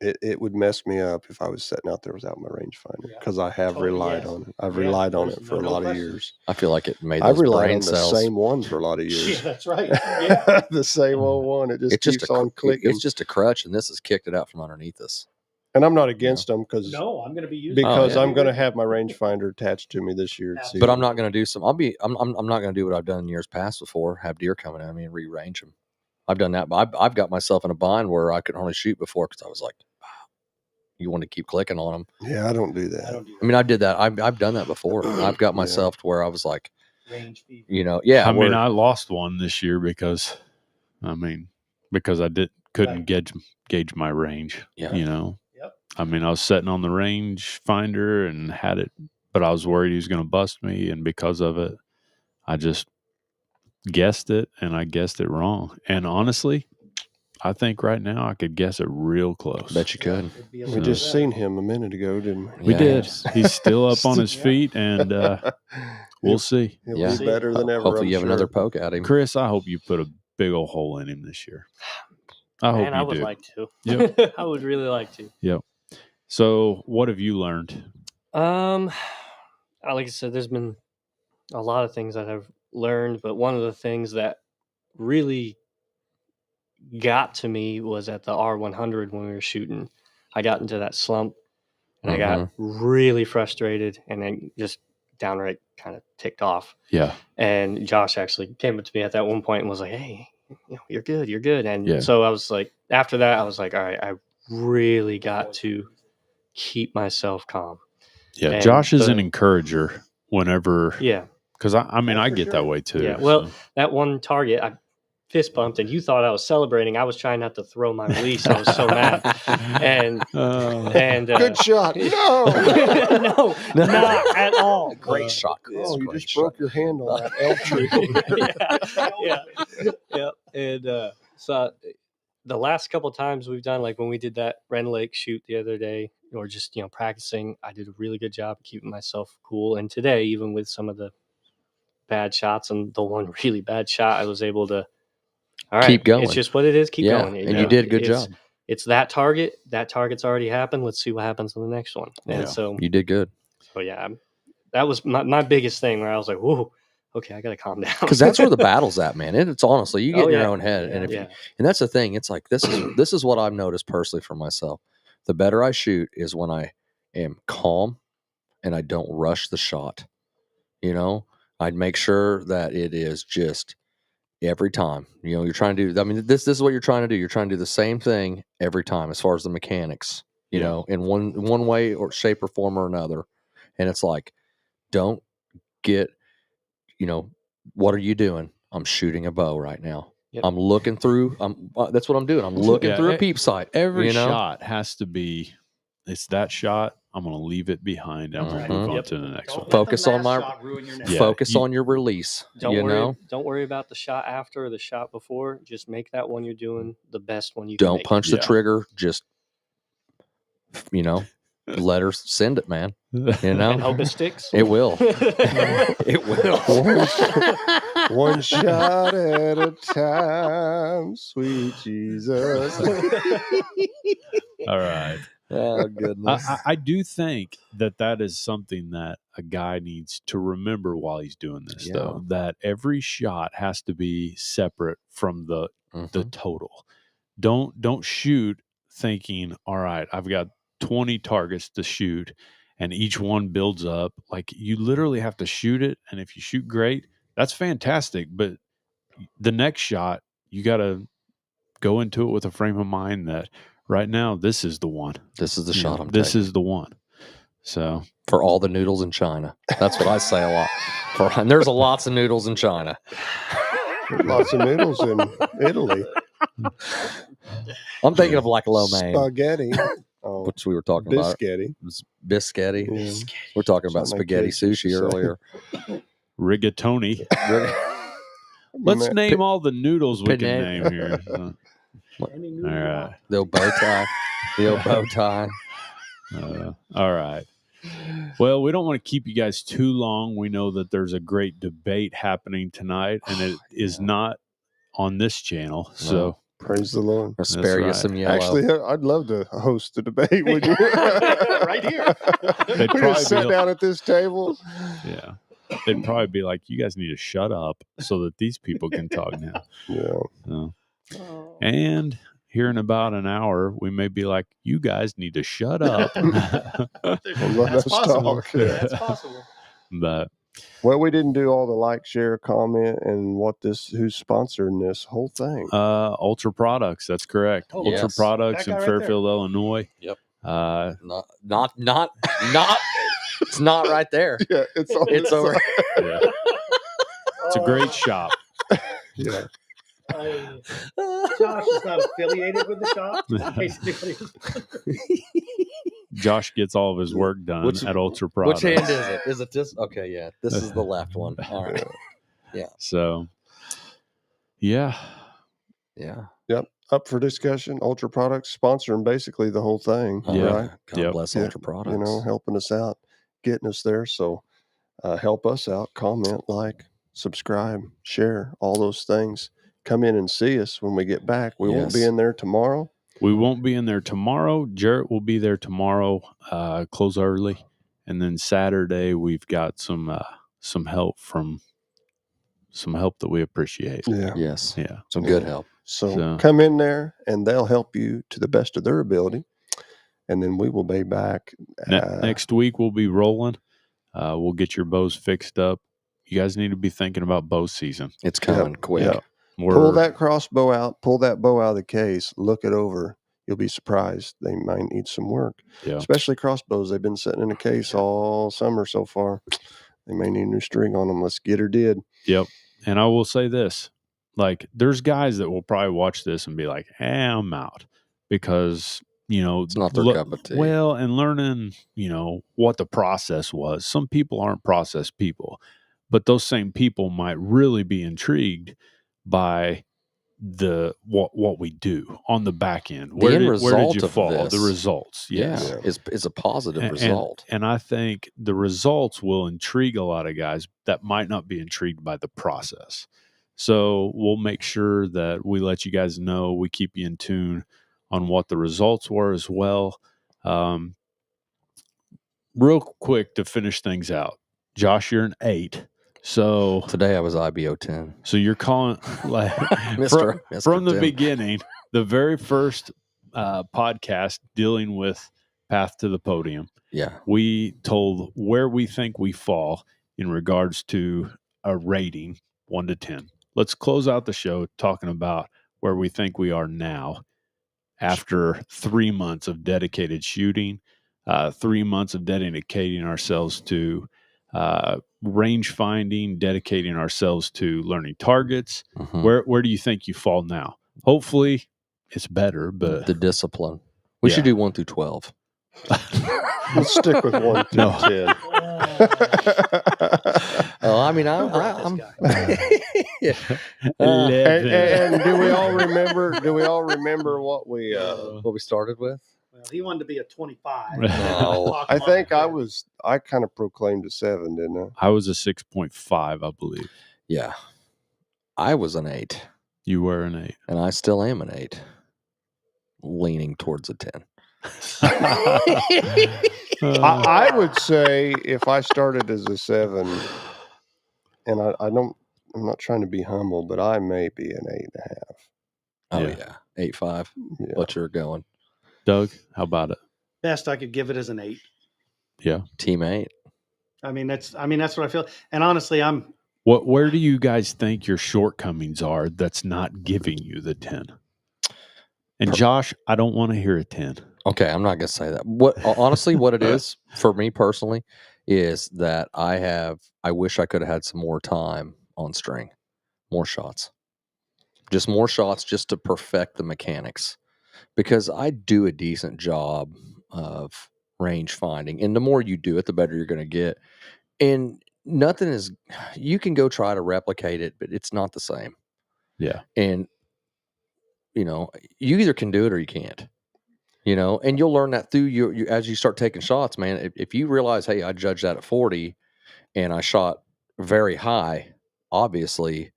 it would mess me up if I was sitting out there without my rangefinder because I have relied on it. I've relied on it for a lot of years. I feel like it made I've those relied brain on cells. the same one for a lot of years. Yeah, that's right. Yeah. The same old one. It just keeps on clicking. It's just a crutch, and this has kicked it out from underneath us. And I'm not against them because No, I'm going to be using because yeah. I'm going to have my rangefinder attached to me this year. But I'm not going to do I'm not going to do what I've done in years past before. Have deer coming at me and rearrange them. I've done that, but I've got myself in a bind where I could only shoot before because I was like, you want to keep clicking on them. Yeah, I don't do that. I mean, I did that. I've done that before. I've got myself to where I was like, range fever. you know, yeah. I mean, I lost one this year because I couldn't gauge my range. Yeah. You know. Yep. I mean, I was sitting on the range finder and had it, but I was worried he was going to bust me, and because of it, I just guessed it, and I guessed it wrong. And honestly, I think right now I could guess it real close. Bet you could. We just seen him a minute ago, didn't we? We Yeah. did. He's still up on his feet, and we'll see. He'll Yeah. be better than ever. Hopefully, I'm you have sure. another poke at him. Chris, I hope you put a big old hole in him this year. I hope Man, I you would do. like to. Yep. I would really like to. So, what have you learned? Like I said, there's been a lot of things that I've learned, but one of the things that really got to me was at the R100 when we were shooting. I got into that slump, and I got really frustrated, and then just downright kind of ticked off. Yeah. And Josh actually came up to me at that one point and was like, "Hey, you're good, you're good." And Yeah. so I was like, after that, I was like, "All right, I really got to keep myself calm." Yeah. And Josh is an encourager whenever, Yeah. because I mean, I get that way too. Yeah, well, so. that one target, I fist bumped, and you thought I was celebrating. I was trying not to throw my release. I was so mad. And Good shot. No. no, not at all. Great shot, Chris. Oh, you Great just shot. broke your hand on that elm tree. yeah. And so the last couple of times we've done, like when we did that Wren Lake shoot the other day, or just practicing, I did a really good job of keeping myself cool. And today, even with some of the bad shots and the one really bad shot, I was able to Keep going. It's just what it is. Keep going. And you did a good job. It's that target. That target's already happened. Let's see what happens on the next one. And Yeah. so You did good. yeah, that was my biggest thing where I was like, whoa, okay, I got to calm down. Because that's where the battle's at, man. It's honestly, you get in your own head. And Yeah. and that's the thing. It's like, this is what I've noticed personally for myself. The better I shoot is when I am calm and I don't rush the shot. I'd make sure that it is just every time. You're trying to do, I mean, this is what you're trying to do. You're trying to do the same thing every time as far as the mechanics, in one way or shape or form or another. And it's like, don't get, what are you doing? I'm shooting a bow right now. Yep. I'm looking through. That's what I'm doing. I'm looking through a peep sight. Every shot has to be, it's that shot. I'm going to leave it behind. I'm going to move on Yep. to the next one. Focus on Yeah, focus on your release. Don't worry about the shot after or the shot before. Just make that one you're doing the best one you can Don't make. punch the Yeah. trigger. Just, let her send it, man. And hope it sticks. It will. It will. One shot at a time, sweet Jesus. All right. Oh, goodness. I do think that is something that a guy needs to remember while he's doing this, though, that every shot has to be separate from the total. Don't shoot thinking, all right, I've got 20 targets to shoot and each one builds up. Like, you literally have to shoot it. And if you shoot great, that's fantastic. But the next shot, you got to go into it with a frame of mind that right now, this is the one. This is the shot I'm This taking. is the one. So For all the noodles in China. That's what I say a lot. And there's lots of noodles in China. Lots of noodles in Italy. I'm thinking of like lo mein, Spaghetti. Oh, which we were talking about. biscotti. Biscotti. Yeah. We're talking about Something my spaghetti kids used to sushi say. earlier. Rigatoni. Let's Man, name all the noodles we can Penne. name here. Any All noodle you right. want. The old bow tie. The old bow tie. All right. Well, we don't want to keep you guys too long. We know that there's a great debate happening tonight, and it is not on this channel. So praise the Lord. I'll spare you right. some yellow. Actually, I'd love to host the debate. Would you? Right here. They'd We probably just sat be- down at this table. yeah, they'd probably be like, "You guys need to shut up so that these people can talk now." Yeah. So, and here in about an hour, we may be like, "You guys need to shut up." Let That's us possible. talk. That's possible. But Well, we didn't do all the like, share, comment, and who's sponsoring this whole thing. Ultra Products, that's correct. Oh, Ultra yes. Products That in guy right there. Fairfield, Illinois. Yep. Uh, It's not right there. Yeah, it's on It's the over. side. yeah. It's a great shop. Yeah. Josh is not affiliated with the shop. In case anybody was Josh gets all of his work done Which- at Ultra Which Products. hand is it? Is it this? Okay, yeah. This is the left one. All right. So, yeah. Yeah. Up for discussion. Ultra Products sponsoring basically the whole thing. Yeah. Right. God Yep. bless Yeah, Ultra Products. Helping us out, getting us there. So help us out. Comment, like, subscribe, share, all those things. Come in and see us when we get back. We won't be Yes. in there tomorrow. We won't be in there tomorrow. Jarrett will be there tomorrow, close early. And then Saturday, we've got some help from some help that we appreciate. Yeah. Yes. Yeah. Some good help. So come in there and they'll help you to the best of their ability. And then we will be back. Next week, we'll be rolling. We'll get your bows fixed up. You guys need to be thinking about bow season. It's coming quick. Yep. Pull that crossbow out. Pull that bow out of the case. Look it over. You'll be surprised. They might need some work. Yeah. Especially crossbows. They've been sitting in a case all summer so far. They may need a new string on them. Let's get her did. Yep. And I will say this, like, there's guys that will probably watch this and be like, I'm out because, It's not their cup of tea. Well, and learning, what the process was. Some people aren't process people, but those same people might really be intrigued by what we do on the back end. The Where end did result you of fall? this. The results. Yes. Yeah. It's a positive And- result. And I think the results will intrigue a lot of guys that might not be intrigued by the process. So we'll make sure that we let you guys know. We keep you in tune on what the results were as well. Real quick to finish things out, Josh, you're an 8. So Today I was IBO 10. So you're calling like Mr. from the Tim. beginning, the very first podcast dealing with Path to the Podium. Yeah. We told where we think we fall in regards to a rating 1 to 10. Let's close out the show talking about where we think we are now after 3 months of dedicated shooting, 3 months of dedicating ourselves to range finding, dedicating ourselves to learning targets. Mhm. Where do you think you fall now? Hopefully it's better, but The discipline. We should do 1 through 12. Let's stick with 1 through No. 10. Oh, I mean, Don't wreck I'm this guy. yeah. 11. And do we all remember? Do we all remember what we? What we started with? Well, he wanted to be a 25. No. I think I kind of proclaimed a 7, didn't I? I was a 6.5, I believe. Yeah. I was an 8, You were an 8. and I still am an 8, leaning towards a 10. I would say if I started as a 7, and I'm not trying to be humble, but I may be an 8.5. Oh, Yeah. yeah. 8.5. Yeah. But you're going. Doug, how about it? Best I could give it as an 8. Team 8. I mean, that's what I feel. And honestly, Where do you guys think your shortcomings are that's not giving you the 10? And Josh, I don't want to hear a 10. Okay, I'm not going to say that. Honestly, what it is for me personally is that I wish I could have had some more time on string, more shots. just more shots just to perfect the mechanics, because I do a decent job of range finding, and the more you do it, the better you're going to get. And nothing is, you can go try to replicate it, but it's not the same. Yeah. And you either can do it or you can't. And you'll learn that through you as you start taking shots, man. If you realize, hey, I judged that at 40 and I shot very high, obviously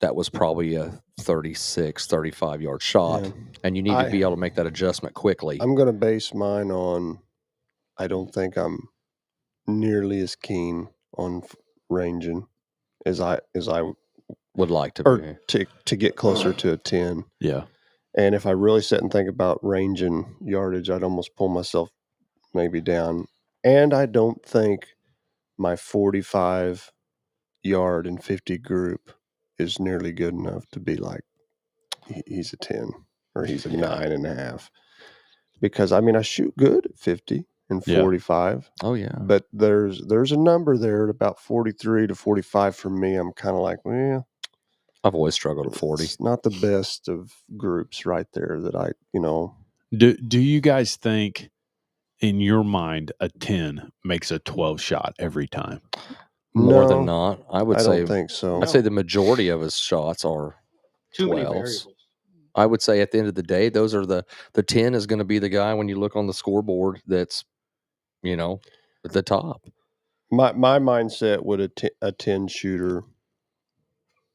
that was probably a 36, 35 yard shot. Yeah. And you need to be able to make that adjustment quickly. I'm going to base mine on, I don't think I'm nearly as keen on ranging as I Would like to be. or to get closer to a 10. Yeah. And if I really sit and think about range and yardage, I'd almost pull myself maybe down. And I don't think my 45 yard and 50 group is nearly good enough to be like, he's a 10 or he's a 9.5. Because I shoot good at 50 and 45. Oh yeah. But there's a number there at about 43 to 45 for me. I'm kind of like, well, I've always struggled at 40. It's not the best of groups right there that I. Do you guys think, in your mind, a 10 makes a 12 shot every time? More than not, I would say. I don't think so. I'd say the majority of his shots are Too many 12s. variables. I would say at the end of the day, those are the 10 is going to be the guy when you look on the scoreboard that's, at the top. My mindset would a 10 shooter,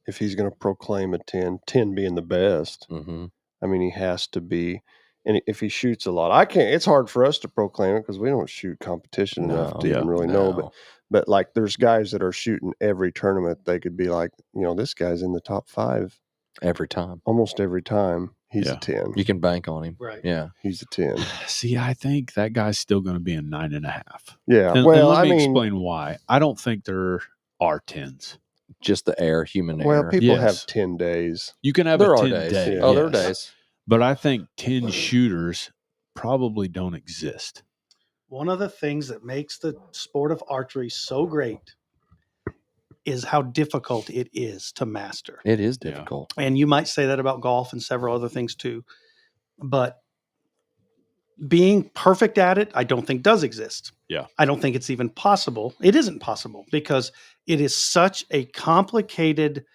if he's going to proclaim a 10 being the best, Mm-hmm. he has to be. And if he shoots a lot, it's hard for us to proclaim it because we don't shoot competition enough to even really know. But like there's guys that are shooting every tournament. They could be like, this guy's in the top 5 every time. Almost every time. He's a 10. You can bank on him. Right. Yeah. He's a 10. See, I think that guy's still going to be a 9.5. Yeah. And let me explain why. I don't think there are 10s. Just the air, human air. Well, people have 10 days. You can have there a are 10 days. day. Oh, there are days. But I think 10 shooters probably don't exist. One of the things that makes the sport of archery so great is how difficult it is to master. It is difficult. And you might say that about golf and several other things too. But being perfect at it, I don't think does exist. Yeah. I don't think it's even possible. It isn't possible because it is such a complicated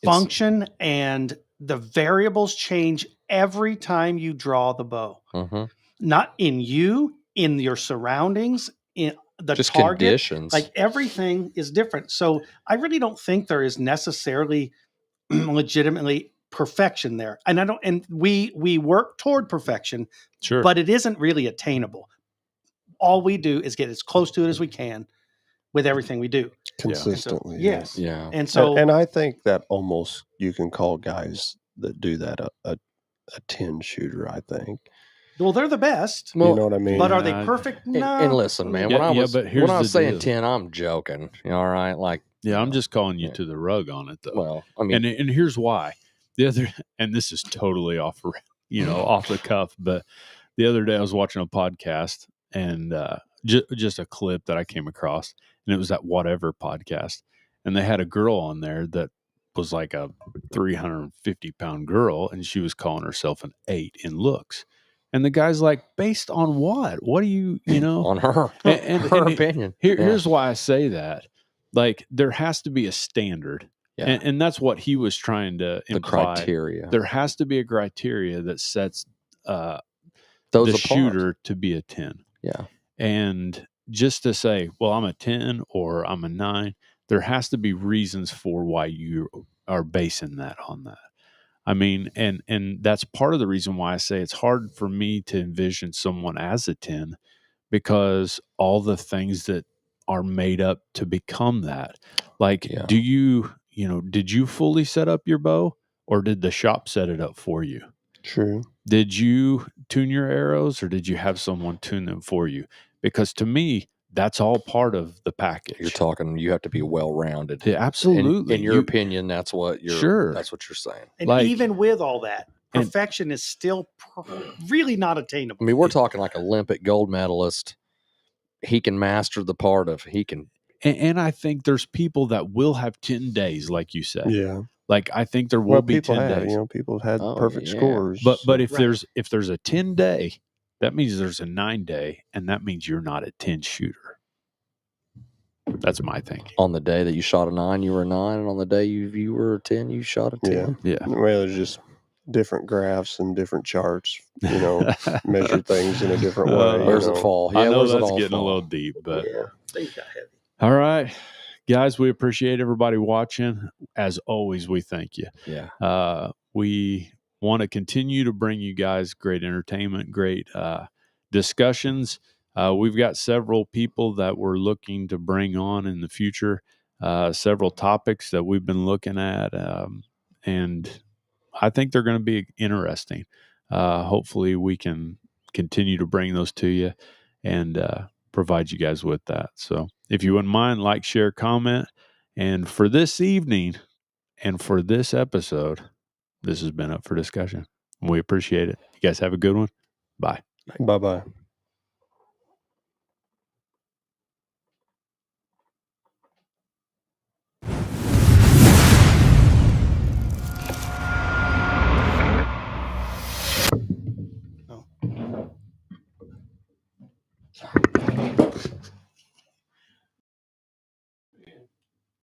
function, and the variables change every time you draw the bow. Mm-hmm. Not in you, in your surroundings, in the just target. Conditions. Like everything is different. So I really don't think there is necessarily legitimately perfection there. And we work toward perfection, sure, but it isn't really attainable. All we do is get as close to it as we can with everything we do Consistently. Yes. Yeah. And so and I think that almost you can call guys that do that a 10 shooter, I think. Well, they're the best. Well, you know what I mean? But are they perfect? No. And listen, man, when I was saying 10, I'm joking. All right. Like, I'm just calling you to the rug on it though. Well, I mean, and here's why. And this is totally off the cuff, but the other day I was watching a podcast and just a clip that I came across, and it was that Whatever podcast, and they had a girl on there that was like a 350-pound girl, and she was calling herself an 8 in looks. And the guy's like, based on what? What do you on her and her opinion? Here's why I say that. Like, there has to be a standard. Yeah. And that's what he was trying to imply. The criteria. There has to be a criteria that sets those the apart. shooter to be a 10. Yeah. And just to say, well, I'm a 10 or I'm a 9, there has to be reasons for why you are basing that on that. I mean, and that's part of the reason why I say it's hard for me to envision someone as a 10, because all the things that are made up to become that. Like, do you, did you fully set up your bow, or did the shop set it up for you? True. Did you tune your arrows, or did you have someone tune them for you? Because to me, that's all part of the package. You have to be well-rounded. Yeah, absolutely. In your opinion, that's what you're saying. And even with all that, perfection is still really not attainable. I mean, we're talking like Olympic gold medalist. He can master the part of, he can And I think there's people that will have 10 days, like you said. Yeah. Like I think there will Well, be people 10 have, days. people have had Oh, perfect yeah. scores. But so- if Right. there's a 10-day, that means there's a 9-day, and that means you're not a 10 shooter. That's my thinking. On the day that you shot a 9, you were a 9, and on the day you were a 10, you shot a 10. yeah. Yeah. Well, there's just different graphs and different charts, measure things in a different way. Where's it fall? Yeah, I know where's it that's all getting a fall? little deep, but Yeah. Things got heavy. all right, guys, we appreciate everybody watching. As always, we thank you. Yeah. We want to continue to bring you guys great entertainment, great discussions. We've got several people that we're looking to bring on in the future, several topics that we've been looking at, and I think they're going to be interesting. Hopefully, we can continue to bring those to you and provide you guys with that. So if you wouldn't mind, like, share, comment. And for this evening and for this episode, this has been Up for Discussion. We appreciate it. You guys have a good one. Bye. Bye-bye.